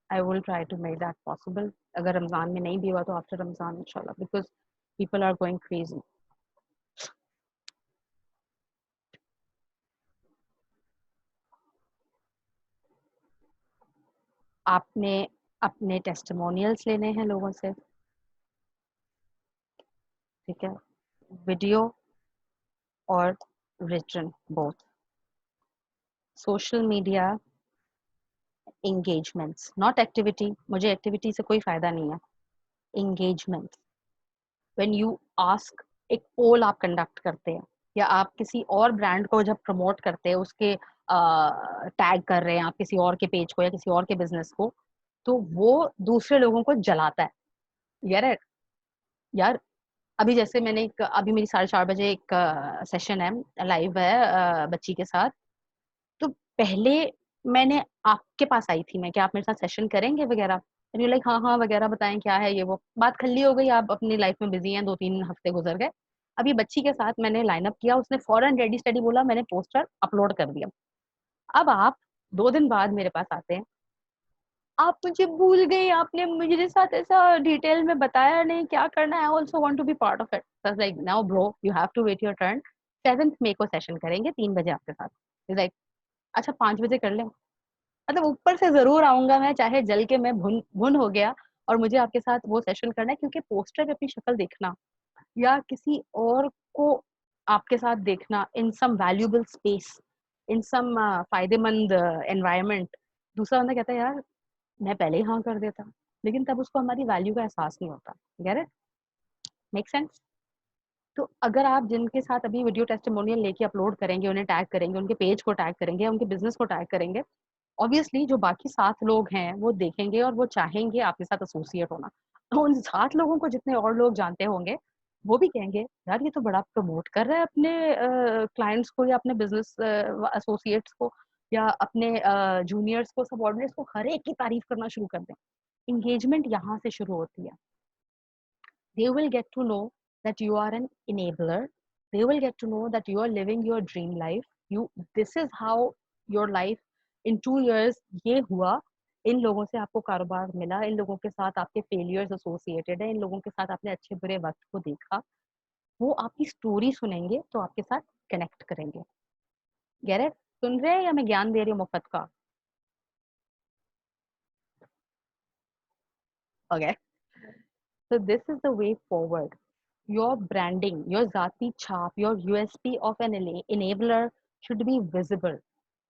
I will try to make that possible. अगर रमजान में नहीं भी हुआ तो आफ्टर रमजान इंशाल्लाह, because people are going crazy. आपने अपने टेस्टिमोनियल्स लेने हैं लोगों से, ठीक है, वीडियो और written both. Social media engagements, not activity, मुझे एक्टिविटी से कोई फायदा नहीं है। एंगेजमेंट, व्हेन यू आस्क, एक पोल आप कंडक्ट करते हैं या आप किसी और ब्रांड को जब प्रमोट करते हैं, उसके टैग कर रहे हैं आप किसी और के पेज को या किसी और के बिजनेस को, तो वो दूसरे लोगों को जलाता है। यार यार, अभी जैसे मैंने एक, अभी मेरी 4:30 बजे एक सेशन है, लाइव है बच्ची के साथ। तो पहले मैंने आपके पास आई थी मैं कि आप मेरे साथ सेशन करेंगे वगैरह, यू लाइक हाँ हाँ वगैरह, बताएं क्या है ये वो, बात खल्ली हो गई, आप अपनी लाइफ में बिजी हैं, 2-3 हफ्ते गुजर गए। अभी बच्ची के साथ मैंने लाइनअप किया, उसने फौरन रेडी स्टडी बोला, मैंने पोस्टर अपलोड कर दिया। अब आप 2 दिन बाद मेरे पास आते हैं, आप मुझे भूल गई, आपने मेरे साथ ऐसा डिटेल में बताया नहीं क्या करना है, I also want to be part of it. Like now bro you have to wait your turn, 7 मई को सेशन करेंगे 3 बजे आपके साथ। लाइक अच्छा 5 बजे कर लें, मतलब ऊपर से जरूर आऊंगा मैं, चाहे जल के मैं भुन भुन हो गया, और मुझे आपके साथ वो सेशन करना है, क्योंकि पोस्टर पे अपनी शक्ल देखना या किसी और को आपके साथ देखना इन सम वैल्यूएबल स्पेस, इन सम फायदेमंद एनवायरनमेंट, दूसरा बंदा कहता है यार मैं पहले ही हाँ कर देता, लेकिन तब उसको हमारी वैल्यू का एहसास नहीं होता। Get it? Make sense? तो अगर आप जिनके साथ अभी वीडियो टेस्टिमोनियल लेके अपलोड करेंगे, उन्हें टैग करेंगे, उनके पेज को टैग करेंगे, उनके बिजनेस को टैग करेंगे, ऑब्वियसली जो बाकी 7 लोग हैं वो देखेंगे और वो चाहेंगे आपके साथ एसोसिएट होना। तो उन 7 लोगों को जितने और लोग जानते होंगे, वो भी कहेंगे यार ये तो बड़ा प्रमोट कर रहा है अपने क्लाइंट्स को या अपने बिजनेस एसोसिएट्स को या अपने जूनियर्स को, सबऑर्डिनेट्स को, हर एक की तारीफ करना शुरू कर दें। एंगेजमेंट यहाँ से शुरू होती है। They will get to know that you are an enabler. They will get to know that you are living your dream life. This is how your life in 2 years ये हुआ, इन लोगों से आपको कारोबार मिला, इन लोगों के साथ आपके फेलियर्स एसोसिएटेड है, इन लोगों के साथ आपने अच्छे बुरे वक्त को देखा, वो आपकी स्टोरी सुनेंगे तो आपके साथ कनेक्ट करेंगे। गैरेट, सुन रहे हैं या मैं ज्ञान दे रही हूँ मुफ्त का? Okay, so this is the way forward. Your branding, your zati chap, your USP of an enabler should be visible.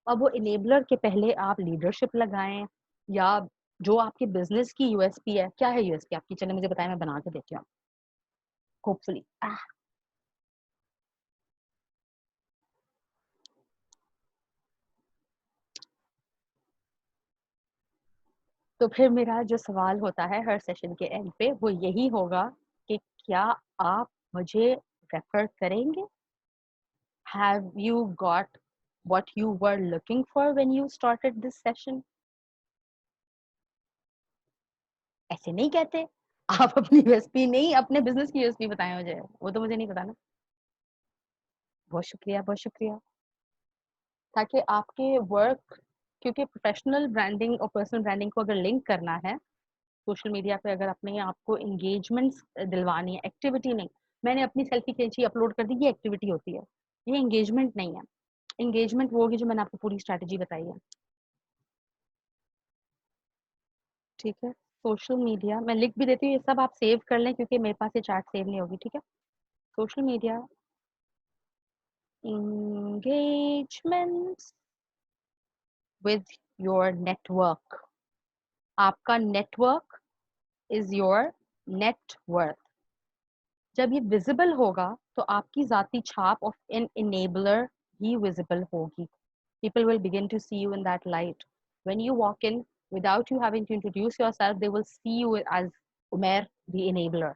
अब वो enabler के पहले आप leadership लगाएं, या जो आपके business की USP है, क्या है USP आपकी, चलिए मुझे बताएं, मैं बना के देती हूँ होपफुली। तो फिर मेरा जो सवाल होता है हर सेशन के एंड पे वो यही होगा कि क्या आप मुझे रेफर करेंगे? Have you got what you were looking for when you started this session? ऐसे नहीं कहते। आप अपनी यूएसपी नहीं, अपने बिजनेस की यूएसपी बताएं मुझे, वो तो मुझे नहीं पता ना। बहुत शुक्रिया, बहुत शुक्रिया। ताकि आपके वर्क, क्योंकि प्रोफेशनल ब्रांडिंग और पर्सनल ब्रांडिंग को अगर लिंक करना है सोशल मीडिया पे, अगर अपने आपको एंगेजमेंट्स दिलवानी है, एक्टिविटी नहीं। मैंने अपनी सेल्फी खींची अपलोड कर दी, ये एक्टिविटी होती है, ये एंगेजमेंट नहीं है। एंगेजमेंट वो होगी जो मैंने आपको पूरी स्ट्रैटेजी बताई है। ठीक है, सोशल मीडिया मैं लिख भी देती हूँ, ये सब आप सेव कर लें क्योंकि मेरे पास ये चार्ट सेव नहीं होगी। ठीक है, social media engagements with your network. आपका नेटवर्क इज योर नेटवर्थ। जब ये विजिबल होगा तो आपकी जाती छाप ऑफ एन इनेबलर ही विजिबल होगी। People will begin to see you in that light. When you walk in, without you having to introduce yourself, they will see you as Umair, the enabler.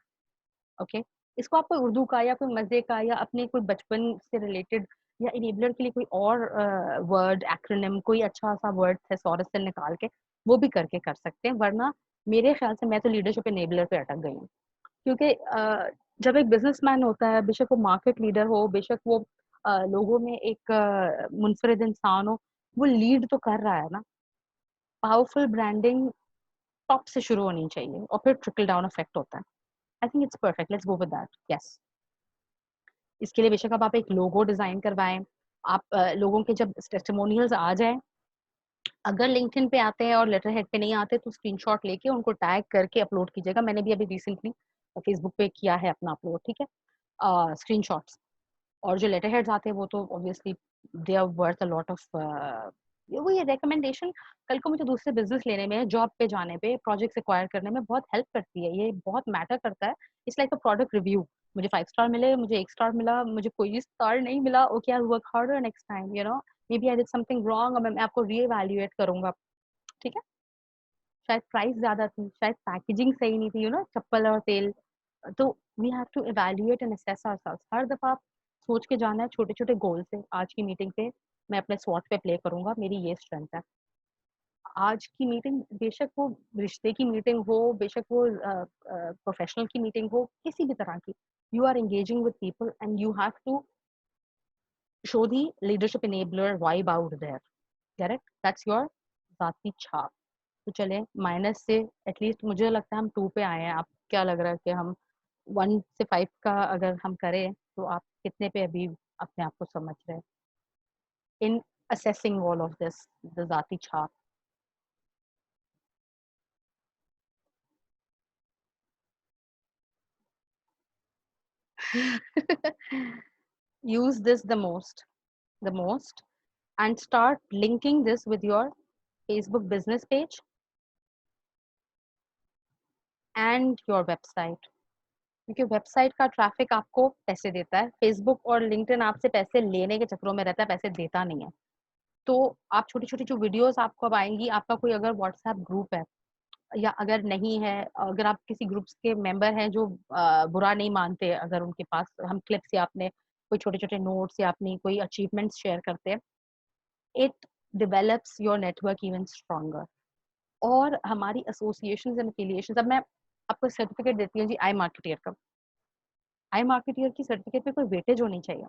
Okay? इसको आप कोई उर्दू का या कोई मजे का या अपने कोई बचपन से रिलेटेड या इनेबलर के लिए कोई और वर्ड एक्रोनिम कोई अच्छा सा वर्ड थेसॉरस से निकाल के वो भी करके कर सकते हैं, वरना मेरे ख्याल से मैं तो लीडरशिप इनेबलर पे अटक गई हूँ। क्योंकि जब एक बिजनेसमैन होता है, बेशक वो मार्केट लीडर हो, बेशक वो लोगों में एक मुनफरिद इंसान हो, वो लीड तो कर रहा है ना। पावरफुल ब्रांडिंग टॉप से शुरू होनी चाहिए और फिर ट्रिकल डाउन इफेक्ट होता है। I think it's perfect, let's go with that. Yes, इसके लिए बेशक अब आप एक लोगो डिजाइन करवाएं, आप लोगों के जब टेस्टिमोनियल्स आ जाए, अगर लिंक्डइन पे आते हैं और लेटर हेड पे नहीं आते तो स्क्रीनशॉट लेके उनको टैग करके अपलोड कीजिएगा। मैंने भी अभी रिसेंटली फेसबुक पे किया है अपना अपलोड। ठीक है, स्क्रीनशॉट्स। और जो लेटर हेड्स आते हैं वो तो obviously they are worth a lot of, वो ये रिकमेंडेशन कल को मुझे दूसरे बिजनेस लेने में, जॉब पे जाने पे, प्रोजेक्ट्स एक्वायर करने में बहुत हेल्प करती है, ये बहुत मैटर करता है। It's like a product review. मुझे 5 स्टार मिले, मुझे 1 स्टार मिला, मुझे कोई स्टार नहीं मिला, okay I work harder next time, you know maybe I did something wrong, और मैं आपको रीएवैल्यूएट करूंगा। ठीक है, शायद प्राइस ज्यादा थी, शायद पैकेजिंग सही नहीं थी, यू नो चप्पल और तेल। तो we have to evaluate and assess ourselves. हर दफा आप सोच के जाना है छोटे छोटे गोल से। आज की मीटिंग पे मैं अपने स्वॉट पे प्ले करूंगा, मेरी ये स्ट्रेंथ है। आज की मीटिंग बेशक वो रिश्ते की मीटिंग हो, बेशक वो प्रोफेशनल की मीटिंग हो, किसी भी तरह की, you are engaging with people and you have to show the leadership enabler vibe out there. Correct, that's your जाती छाप। तो चले माइनस से एटलीस्ट मुझे लगता है हम 2 पे आए हैं। आप क्या लग रहा है कि हम 1 से 5 का अगर हम करें तो आप कितने पे अभी अपने आप को समझ रहे हैं इन assessing all of this, the जाती छाप? use this the most and start linking this with your Facebook business page and your website, क्योंकि वेबसाइट का ट्रैफिक आपको पैसे देता है, फेसबुक और लिंक्डइन आपसे पैसे लेने के चक्रों में रहता है, पैसे देता नहीं है। तो आप छोटी छोटी जो वीडियोस आपको अब आएंगी, आपका कोई अगर व्हाट्सएप ग्रुप है या अगर नहीं है, अगर आप किसी ग्रुप्स के मेंबर हैं जो बुरा नहीं मानते, अगर उनके पास हम क्लिप्स या अपने कोई छोटे छोटे नोट्स या अपनी कोई अचीवमेंट्स शेयर करते हैं, it develops your network even stronger. और हमारी एसोसिएशन एंड एफिलिएशन, अब मैं आपको सर्टिफिकेट देती हूँ जी आई मार्केटियर का। आई मार्केटियर की सर्टिफिकेट पे कोई वेटेज होनी चाहिए।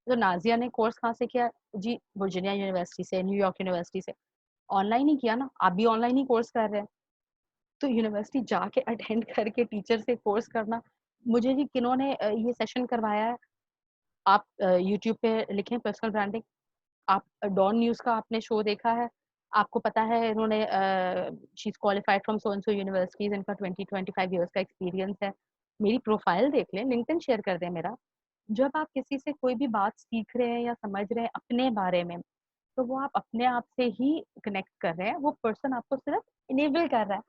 तो नाजिया ने कोर्स कहाँ से किया जी? वर्जीनिया यूनिवर्सिटी से, न्यूयॉर्क यूनिवर्सिटी से। ऑनलाइन ही किया ना, आप भी ऑनलाइन ही कोर्स कर रहे हैं। तो यूनिवर्सिटी जाके अटेंड करके टीचर से कोर्स करना। मुझे जी किन्होंने ये सेशन करवाया है, आप यूट्यूब पे लिखें पर्सनल ब्रांडिंग, आप डॉन न्यूज का आपने शो देखा है, आपको पता है इन्होंने she is qualified from so and so universities, इनका 20-25 इयर्स का एक्सपीरियंस है। मेरी प्रोफाइल देख लें, लिंक्डइन शेयर कर दें मेरा। जब आप किसी से कोई भी बात सीख रहे हैं या समझ रहे हैं अपने बारे में, तो वो आप अपने आप से ही कनेक्ट कर रहे हैं, वो पर्सन आपको सिर्फ इनेबल कर रहा है।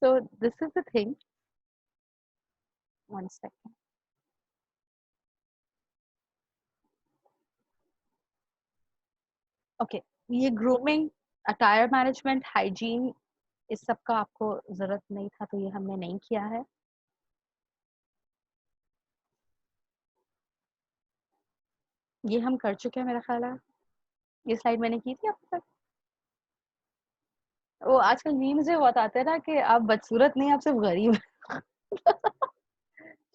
so this is the thing. One second. Okay, ये ग्रूमिंग, अटायर मैनेजमेंट, हाइजीन, इस सब का आपको जरूरत नहीं था, तो ये हमने नहीं किया है। ये हम कर चुके हैं मेरा ख्याल है। ये स्लाइड मैंने की थी अब तक। वो आजकल मीम्स में बहुत आते हैं ना कि आप बदसूरत नहीं, आप सिर्फ गरीब।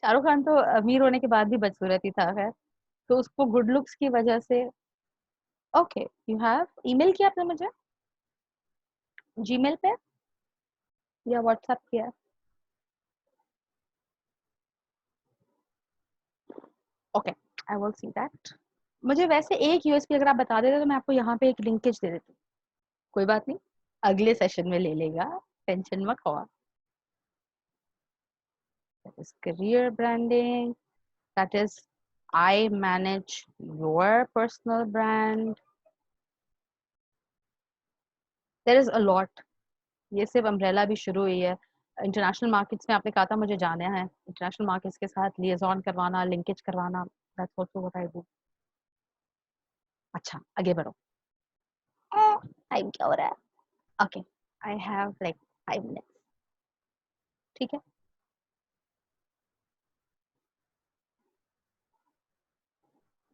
शाहरुख खान तो अमीर होने के बाद भी बदसूरत ही था, खैर। तो उसको गुड लुक्स की वजह से। ओके, यू हैव ईमेल किया आपने मुझे जीमेल पे या व्हाट्सएप किया? Okay, I will see that. मुझे वैसे एक यूएसपी अगर आप बता देते तो मैं आपको यहाँ पे एक लिंकेज दे देती। कोई बात नहीं, अगले सेशन में ले लेगा, टेंशन मत हो। That is career branding. That is, I manage your personal brand. There is a lot. ये सिर्फ अम्ब्रेला भी शुरू हुई है। इंटरनेशनल मार्केट्स में आपने कहा था मुझे जाना है, इंटरनेशनल मार्केट्स के साथ लिएजॉन करवाना, लिंकेज करवाना, that's also what I do. अच्छा, आगे बढ़ो। टाइम क्या हो रहा है? Okay, I have like 5 minutes. ठीक है।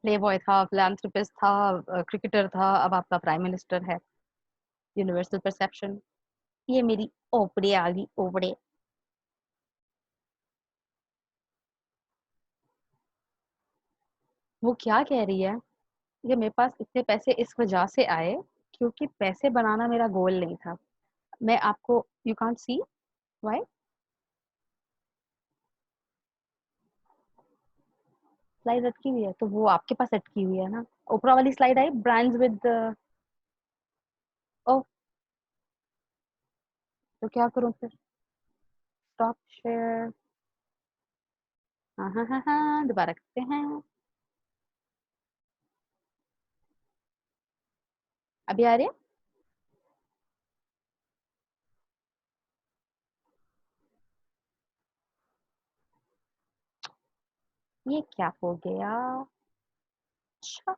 प्लेबॉय था, फिलैंथ्रोपिस्ट था, क्रिकेटर था, अब आपका प्राइम मिनिस्टर है। Universal perception. ये मेरी ओपड़े आ गई, ओपड़े। वो क्या कह रही है कि मेरे पास इतने पैसे इस वजह से आए क्योंकि पैसे बनाना मेरा गोल नहीं था। मैं आपको, you can't see why slide अटकी हुई है, तो वो आपके पास अटकी हुई है ना। ऊपर वाली स्लाइड आई, ब्रांड्स विद। ओ, तो क्या करूं फिर? Stop share. हाँ हाँ हाँ हाँ, दोबारा करते हैं। अभी आ रहे हैं? ये क्या हो गया? अच्छा,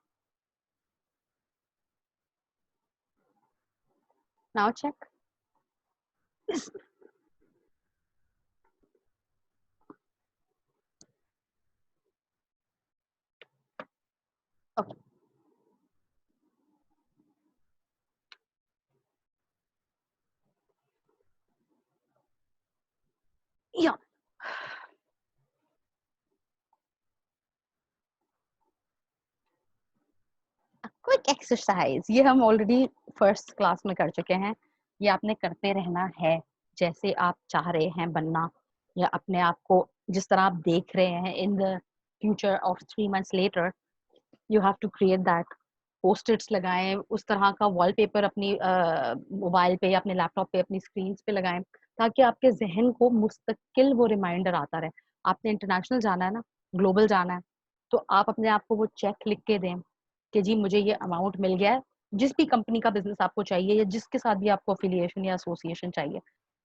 नाउ चेक। ओके, या क्विक एक्सरसाइज, ये हम ऑलरेडी फर्स्ट क्लास में कर चुके हैं। ये आपने करते रहना है, जैसे आप चाह रहे हैं बनना, या अपने आप को जिस तरह आप देख रहे हैं in the future of 3 months later, you have to create that. Post its लगाएं, उस तरह का वॉलपेपर अपनी मोबाइल पे या अपने लैपटॉप पे, अपनी स्क्रीन पे लगाएं, ताकि आपके जहन को मुस्तकिल वो रिमाइंडर आता रहे। आपने इंटरनेशनल जाना है ना, ग्लोबल जाना है, तो आप अपने आप को वो चेक लिख के दें कि जी मुझे ये अमाउंट मिल गया है। जिस भी कंपनी का बिजनेस आपको चाहिए या जिसके साथ भी आपको अफिलिएशन या एसोसिएशन चाहिए,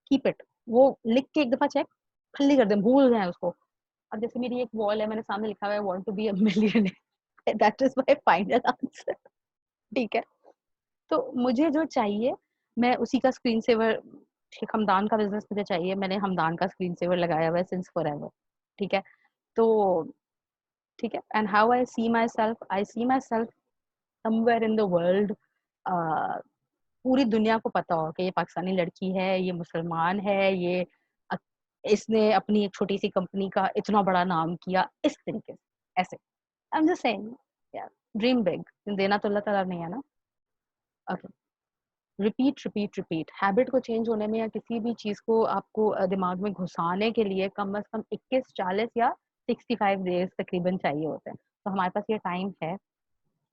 कीप इट, वो लिख के एक दफा चेक खाली कर दें, भूल जाए उसको। अब जैसे मेरी एक वॉल है, मैंने सामने लिखा हुआ है want to be a millionaire, that is my final answer. ठीक है, तो मुझे जो चाहिए मैं उसी का स्क्रीन सेवर, हमदान का बिजनेस मुझे चाहिए, मैंने हमदान का स्क्रीन सेवर लगाया हुआ है सिंस फॉरएवर। ठीक है, तो ठीक है, and how I see myself somewhere in the world. पूरी दुनिया को पता हो कि ये पाकिस्तानी लड़की है, ये मुसलमान है, ये अ- इसने अपनी एक छोटी सी कंपनी का इतना बड़ा नाम किया, इस तरीके से, ऐसे। आई एम जस्ट सेइंग, यार, ड्रीम बिग। देना तो अल्लाह ताला ने है ना। Okay, repeat repeat repeat. Habit को चेंज होने में या किसी भी चीज को आपको दिमाग में घुसाने के लिए कम से कम 21, 40 या 65 डेज तकरीबन चाहिए होते हैं, तो हमारे पास ये टाइम है।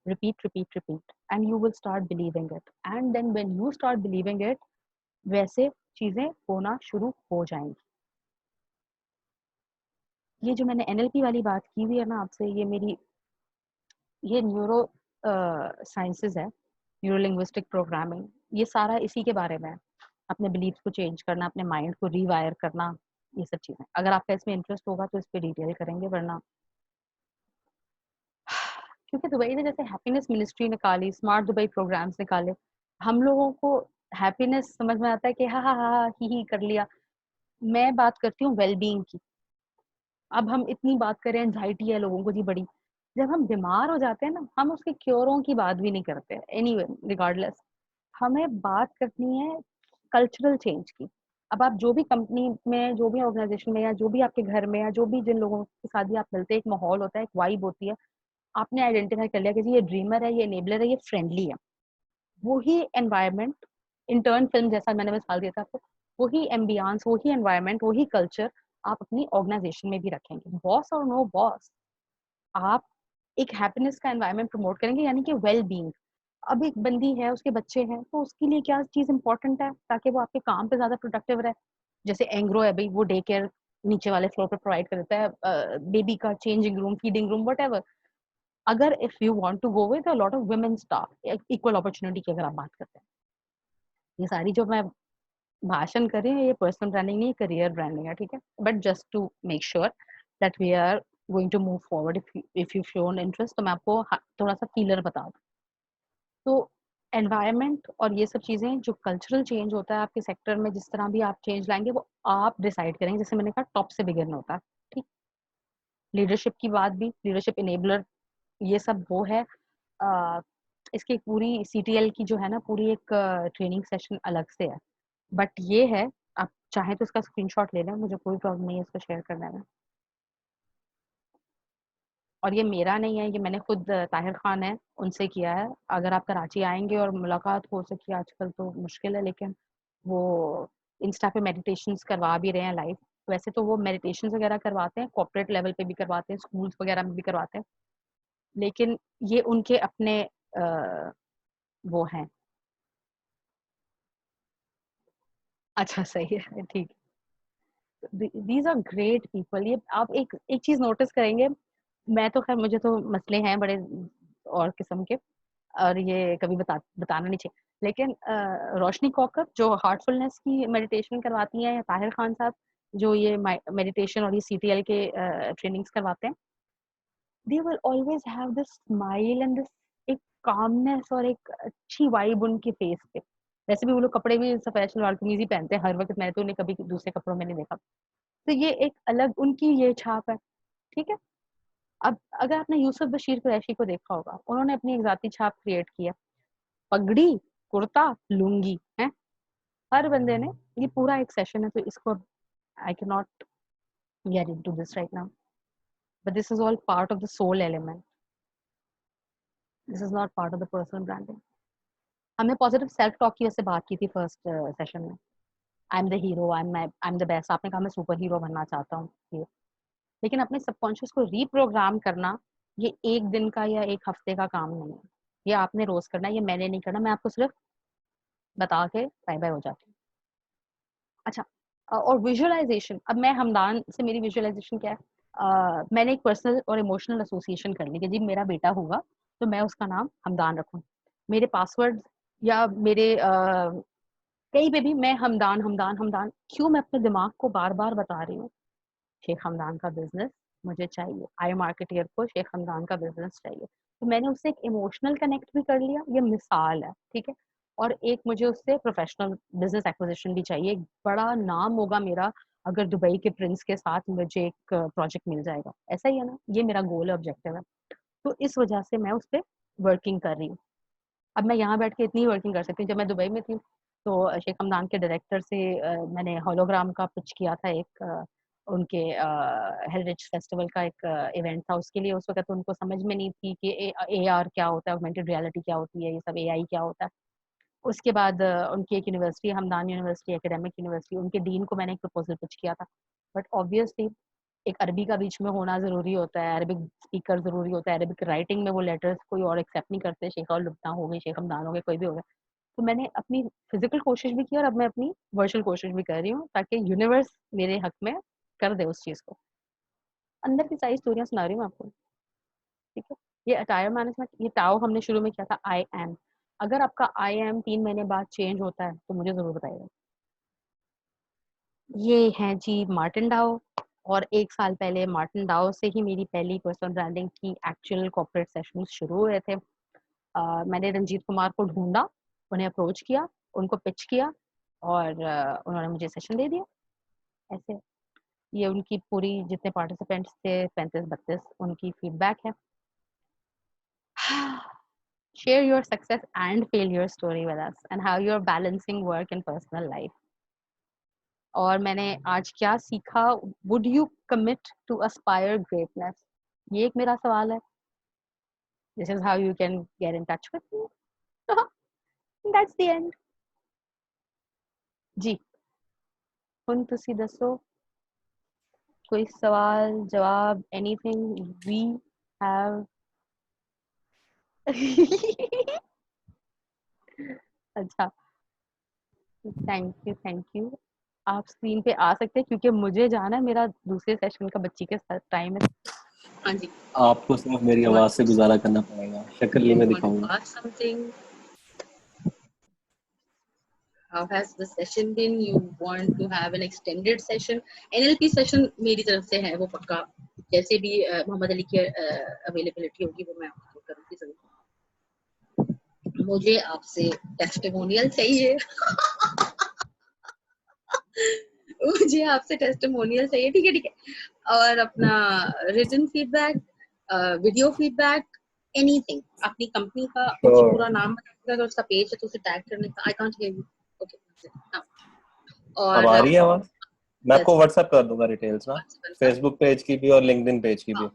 repeat repeat repeat and you will start believing it, and then when you start believing it, वैसे चीजें होना शुरू हो जाएंगी। ये जो मैंने एनएलपी वाली बात की हुई है ना आपसे, ये मेरी, ये न्यूरो साइंसेस है, न्यूरो लिंग्विस्टिक प्रोग्रामिंग, ये सारा इसी के बारे में है। अपने बिलीफ को चेंज करना, अपने माइंड को रीवायर करना, ये सब चीजें। अगर आपका इसमें इंटरेस्ट होगा तो इस पर डिटेल करेंगे, वरना क्योंकि दुबई ने जैसे हैप्पीनेस मिनिस्ट्री निकाली, स्मार्ट दुबई प्रोग्राम्स निकाले, हम लोगों को हैप्पीनेस समझ में आता है कि हाँ ही कर लिया। मैं बात करती हूँ वेलबींग की। अब हम इतनी बात करें, एंजाइटी है लोगों को जी बड़ी, जब हम बीमार हो जाते हैं ना, हम उसके क्योरों की बात भी नहीं करते। एनीवे, रिगार्डलेस, हमें बात करनी है कल्चरल चेंज की। अब आप जो भी कंपनी में, जो भी ऑर्गेनाइजेशन में, या जो भी आपके घर में, या जो भी जिन लोगों के साथ भी आप मिलते हैं, एक माहौल होता है, एक वाइब होती है। आपने आइडेंटिफाई कर लिया कि जी ये ड्रीमर है, ये एनेबलर है, ये फ्रेंडली है। वही एनवायरनमेंट, इंटर्न फिल्म जैसा मैंने मिसाल दिया था आपको, वही एम्बियंस, वही एनवायरनमेंट, वही कल्चर आप अपनी ऑर्गेनाइजेशन में भी रखेंगे। बॉस और नो बॉस, आप एक हैप्पीनेस का एनवायरनमेंट प्रमोट करेंगे, यानी कि वेल बीइंग। अब एक बंदी है, उसके बच्चे हैं, तो उसके लिए क्या चीज इंपॉर्टेंट है ताकि वो आपके काम पे ज्यादा प्रोडक्टिव रहे। जैसे एंग्रो है भाई, वो डे केयर नीचे वाले फ्लोर पे प्रोवाइड कर देता है, बेबी का changing room, feeding room, what. अगर if you want to go with a lot of women staff, equal opportunity की अगर आप बात करते हैं, ये सारी जो मैं भाषण कर रही हूँ, ये पर्सनल ब्रांडिंग नहीं, करियर ब्रांडिंग है, ठीक है। But just to make sure that we are going to move forward, if you shown interest, तो मैं आपको थोड़ा सा फीलर बता दूँ। तो एनवायरनमेंट और ये सब चीज़ें, जो कल्चरल चेंज होता है आपके सेक्टर में, जिस तरह भी आप चेंज लाएंगे, वो आप डिसाइड करेंगे। जैसे मैंने कहा, टॉप से बिगिन होता है, ठीक। लीडरशिप की बात भी, लीडरशिप इनेबलर, ये सब वो है। इसकी पूरी सीटीएल की जो है ना, पूरी एक ट्रेनिंग सेशन अलग से है। बट ये है, आप चाहें तो इसका स्क्रीनशॉट ले लें, मुझे कोई प्रॉब्लम नहीं है इसको शेयर करने में। और ये मेरा नहीं है, ये मैंने खुद ताहिर खान है उनसे किया है। अगर आप कराची आएंगे और मुलाकात हो सकी, आजकल तो मुश्किल है, लेकिन वो इंस्टा पे मेडिटेशंस करवा भी रहे हैं लाइव। वैसे तो वो मेडिटेशंस वगैरह करवाते हैं, कॉर्पोरेट लेवल पे भी करवाते हैं, स्कूल्स वगैरह में भी करवाते हैं, लेकिन ये उनके अपने वो हैं। अच्छा, सही है, ठीक। These are great people. ये आप एक एक चीज नोटिस करेंगे, मैं तो खैर, मुझे तो मसले हैं बड़े और किस्म के, और ये कभी बताना नहीं चाहिए, लेकिन रोशनी कौकब जो हार्टफुलनेस की मेडिटेशन करवाती हैं, या ताहिर खान साहब जो ये मेडिटेशन और ये सीटीएल के ट्रेनिंग्स करवाते हैं, they will always have this smile and this, एक कामनेस और एक अच्छी वाइब उनके फेस पे। वैसे भी वो लोग कपड़े भी सफेद शलवार कमीज ही पहनते हैं हर वक्त, मैंने तो उन्हें कभी दूसरे कपड़ों में नहीं देखा। तो ये एक अलग उनकी ये छाप है, ठीक है। अब अगर आपने यूसुफ बशीर कुरैशी को देखा होगा, उन्होंने अपनी एक जाती छाप क्रिएट की है, पगड़ी, कुर्ता, लुंगी है, हर बंदे ने। ये पूरा एक सेशन है, तो इसको I cannot get into this right now, but this is all part of the soul element, this is not part of the personal branding. हमने पॉजिटिव सेल्फ टॉक की वैसे बात की थी फर्स्ट सेशन में। I am the hero, I am the best, आपने कहा मैं सुपर हीरो बनना चाहता हूँ, ये। लेकिन अपने सबकॉन्शियस को रीप्रोग्राम करना, ये एक दिन का या एक हफ्ते का काम नहीं है, ये आपने रोज करना है, ये मैंने नहीं करना, मैं आपको सिर्फ बता के बाय बाय हो जाती हूँ। अच्छा, और विजुअलाइजेशन, अब मैं हमदान से, मेरी विजुअलाइजेशन क्या है, मैंने एक पर्सनल और इमोशनल एसोसिएशन कर ली कि जी मेरा बेटा होगा तो मैं उसका नाम हमदान रखूँ। मेरे पासवर्ड या मेरे कहीं पे भी मैं हमदान हमदान हमदान, क्यों मैं अपने दिमाग को बार बार बता रही हूँ, शेख हमदान का बिजनेस मुझे चाहिए, आई मार्केटियर को शेख हमदान का बिजनेस चाहिए। तो मैंने उससे एक इमोशनल कनेक्ट भी कर लिया, ये मिसाल है, ठीक है। और एक मुझे उससे प्रोफेशनल बिजनेस एक्विजिशन भी चाहिए, एक बड़ा नाम होगा मेरा अगर दुबई के प्रिंस के साथ मुझे एक प्रोजेक्ट मिल जाएगा, ऐसा ही है ना, ये मेरा गोल है, ऑब्जेक्टिव है। तो इस वजह से मैं उस पर वर्किंग कर रही हूँ। अब मैं यहाँ बैठ के इतनी वर्किंग कर सकती हूँ, जब मैं दुबई में थी तो शेख हमदान के डायरेक्टर से मैंने होलोग्राम का पिच किया था, एक उनके हेरिटेज फेस्टिवल का एक इवेंट था, उसके लिए उस वक्त उनको समझ में नहीं थी कि ए आर क्या होता है, ऑगमेंटेड रियलिटी क्या होती है, ये सब एआई क्या होता है। उसके बाद उनकी एक university, Hamdan university, academic university, उनके डीन को मैंने एक प्रपोजल पिच किया था। बट ऑब्वियसली एक अरबी का बीच में होना ज़रूरी होता है, अरबिक स्पीकर ज़रूरी होता है, अरबिक राइटिंग में वो लेटर्स कोई और एक्सेप्ट नहीं करते, शेख और लुब्ना हो गई, शेख हमदान हो गए, कोई भी हो गया। तो मैंने अपनी फिजिकल कोशिश भी की और अब मैं अपनी वर्चुअल कोशिश भी कर रही हूँ, ताकि यूनिवर्स मेरे हक में कर दे उस चीज़ को। अंदर की सारी स्टोरियाँ सुना रही हूँ आपको, ठीक है। ये अटायर मैनेजमेंट, ये टाओ हमने शुरू में किया था, आई एम। अगर आपका आई एम 3 महीने बाद चेंज होता है तो मुझे ज़रूर बताइएगा। ये हैं जी मार्टिन डाओ, और 1 साल पहले मार्टिन डाओ से ही मेरी पहली पर्सनल ब्रांडिंग की एक्चुअल कॉर्पोरेट सेशंस शुरू हुए थे। मैंने रंजीत कुमार को ढूँढा, उन्हें अप्रोच किया, उनको पिच किया और उन्होंने मुझे सेशन दे दिया। ऐसे ये उनकी पूरी जितने पार्टिसिपेंट्स थे 35-32 उनकी फीडबैक है। Share your success and failure story with us and how you're balancing work and personal life. और मैंने आज क्या सीखा? Would you commit to aspire greatness? ये एक मेरा सवाल है। This is how you can get in touch with me. That's the end. जी, ਹੁਣ ਤੁਸੀਂ ਦੱਸੋ कोई सवाल जवाब anything we have अच्छा थैंक यू आप स्क्रीन पे आ सकते हैं क्योंकि मुझे जाना है मेरा दूसरे सेशन का बच्ची के साथ टाइम है हाँ जी आपको सिर्फ मेरी आवाज से गुजारा करना पड़ेगा शक्ल नहीं मैं दिखाऊंगा something how has the session been you want to have an extended session NLP session मेरी तरफ से है वो पक्का जैसे भी मोहम्मद अली की अवेलेबिलिटी होगी वो मैं आपको करूंगी जरूर मुझे आपसे टेस्टिमोनियल चाहिए मुझे आपसे टेस्टिमोनियल चाहिए ठीक है और अपना written feedback video feedback anything अपनी कंपनी का मुझे पूरा नाम बताइएगा अगर उसका पेज है तो उसे टैग करने का I can't hear you okay और अब आ रही है आवाज मैं आपको व्हाट्सएप कर दूंगा डिटेल्स ना फेसबुक पेज की भी और लिंक्डइन पेज की भी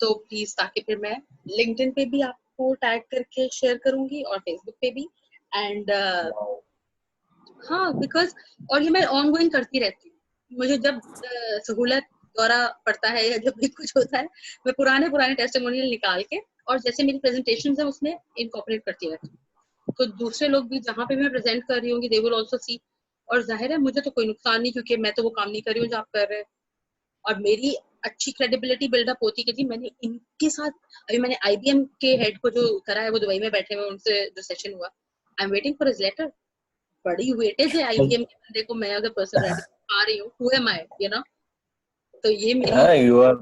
तो प्लीज ताकि फिर मैं लिंक्डइन पे भी आपको टैग करके शेयर करूंगी और फेसबुक पे भी एंड हाँ बिकॉज और ये मैं ऑनगोइंग करती रहती हूँ मुझे जब सहूलत दौरा पड़ता है या जब भी कुछ होता है मैं पुराने टेस्टिमोनियल निकाल के और जैसे मेरी प्रेजेंटेशन है उसमें इनकॉर्पोरेट करती रहती हूँ तो दूसरे लोग भी जहाँ पे मैं प्रेजेंट कर रही हूँ दे विल आल्सो सी और जाहिर है मुझे तो कोई नुकसान नहीं क्योंकि मैं तो वो काम नहीं कर रही हूँ जो आप कर रहे हैं और मेरी अच्छी क्रेडिबिलिटी बिल्डअप होती है कि जी मैंने इनके साथ अभी मैंने IBM के हेड को जो करा है वो दुबई में बैठे हुए उनसे जो सेशन हुआ I am waiting for his letter बड़ी वेटेज है IBM के बंदे को मैं अगर पर्सनल ब्रांडिंग पा रही हूँ who am I you know तो ये मेरी यू आर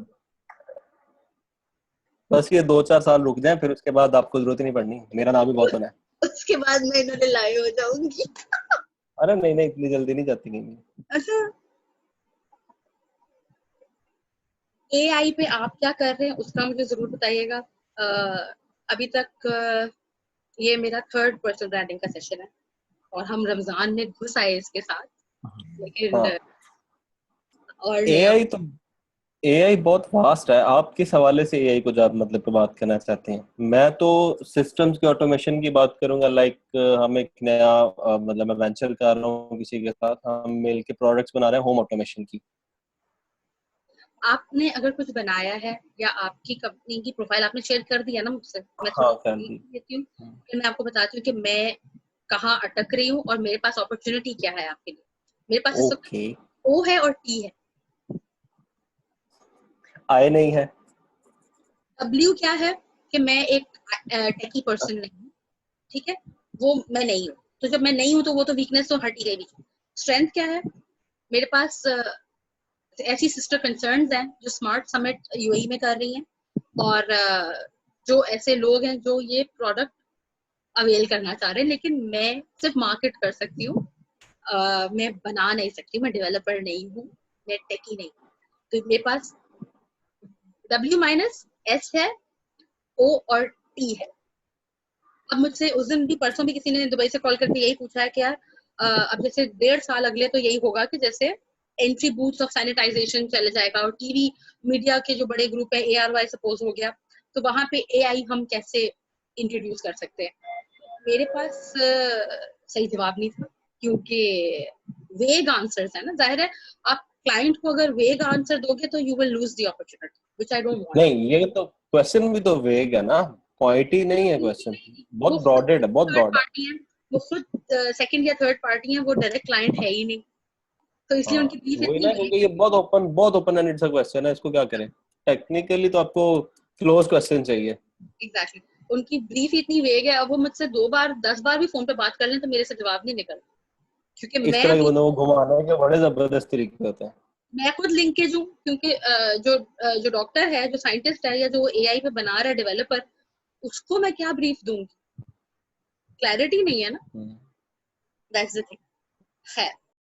बस ये 2-4 साल रुक जाएं फिर उसके बाद आपको जरूरत ही नहीं पड़नी मेरा नाम ही बहुत होना है उसके बाद मैं इन्होंने लाए हो जाऊंगी अरे नहीं इतनी जल्दी नहीं जाती कहीं अच्छा AI पे आप क्या कर रहे हैं उसका मुझे जरूर बताइएगा अभी तक ये मेरा 3rd पर्सनल ब्रांडिंग का सेशन है और हम रमजान में घुस आए इसके साथ लेकिन हाँ। और एआई बहुत वास्ट है आप किस हवाले से एआई को ज्यादा मतलब पे बात करना चाहते हैं मैं तो सिस्टम्स के ऑटोमेशन की बात करूंगा लाइक हम एक नया मतलब मैं वेंचर कर रहा हूँ किसी के साथ हम मिल के प्रोडक्ट्स बना रहे हैं होम ऑटोमेशन की आपने अगर कुछ बनाया है या आपकी कंपनी की प्रोफाइल आपने शेयर कर दिया ना मुझसे मैं हाँ कर दी देती हूँ फिर मैं आपको बताती हूँ कि मैं कहाँ अटक रही हूँ और मेरे पास अपॉर्चुनिटी क्या है आपके लिए मेरे पास ओके O है और T है आई नहीं है W क्या है कि मैं एक टेकी पर्सन नहीं हूँ ठीक है वो मैं नहीं हूँ तो जब मैं नहीं हूँ तो वो तो वीकनेस तो हट ही गई स्ट्रेंथ क्या है मेरे पास ऐसी सिस्टर कंसर्न्स हैं जो स्मार्ट समिट UAE में कर रही हैं और जो ऐसे लोग हैं जो ये प्रोडक्ट अवेल करना चाह रहे हैं लेकिन मैं सिर्फ मार्केट कर सकती हूँ मैं बना नहीं सकती मैं डेवलपर नहीं हूँ मैं टेकी नहीं तो मेरे पास W-S है O और T है अब मुझसे उस दिन भी परसों भी किसी ने दुबई से कॉल करके यही पूछा है कि यार अब जैसे 1.5 साल अगले तो यही होगा कि जैसे एंट्री बूथ्स ऑफ सैनिटाइजेशन चले जाएगा और टीवी मीडिया के जो बड़े ग्रुप है ARY सपोज हो गया तो वहां पे AI हम कैसे इंट्रोड्यूस कर सकते हैं मेरे पास सही जवाब नहीं था क्योंकि वेग आंसर्स है ना जाहिर है आप क्लाइंट को अगर वेग आंसर दोगे तो you will lose the opportunity which I don't want नहीं ये तो क्वेश्चन भी तो वेग है ना पॉइंट ही नहीं है क्वेश्चन बहुत ब्रॉडेड है बहुत ब्रॉड है वो खुद सेकंड या थर्ड पार्टी है वो डायरेक्ट क्लाइंट है ही नहीं तो इसलिए उनकी ब्रीफ वही इतनी ना क्योंकि ये बहुत ओपन एंडेड सा क्वेश्चन है इसको क्या करें टेक्निकली तो आपको क्लोज क्वेश्चन चाहिए एग्जैक्टली उनकी ब्रीफ इतनी वेग है अब वो मुझसे 2 बार 10 बार भी फोन पे बात कर लें तो मेरे से जवाब नहीं निकल क्योंकि इस मैं तरह के भी बंदों को घुमाने के बड़े जबरदस्त तरीके होते हैं मैं खुद लिंकेज हूँ, क्योंकि जो डॉक्टर है, जो साइंटिस्ट है, या जो एआई पे बना रहा है डेवलपर, उसको मैं क्या ब्रीफ दूंगी? क्लैरिटी नहीं है ना, दैट्स द थिंग। है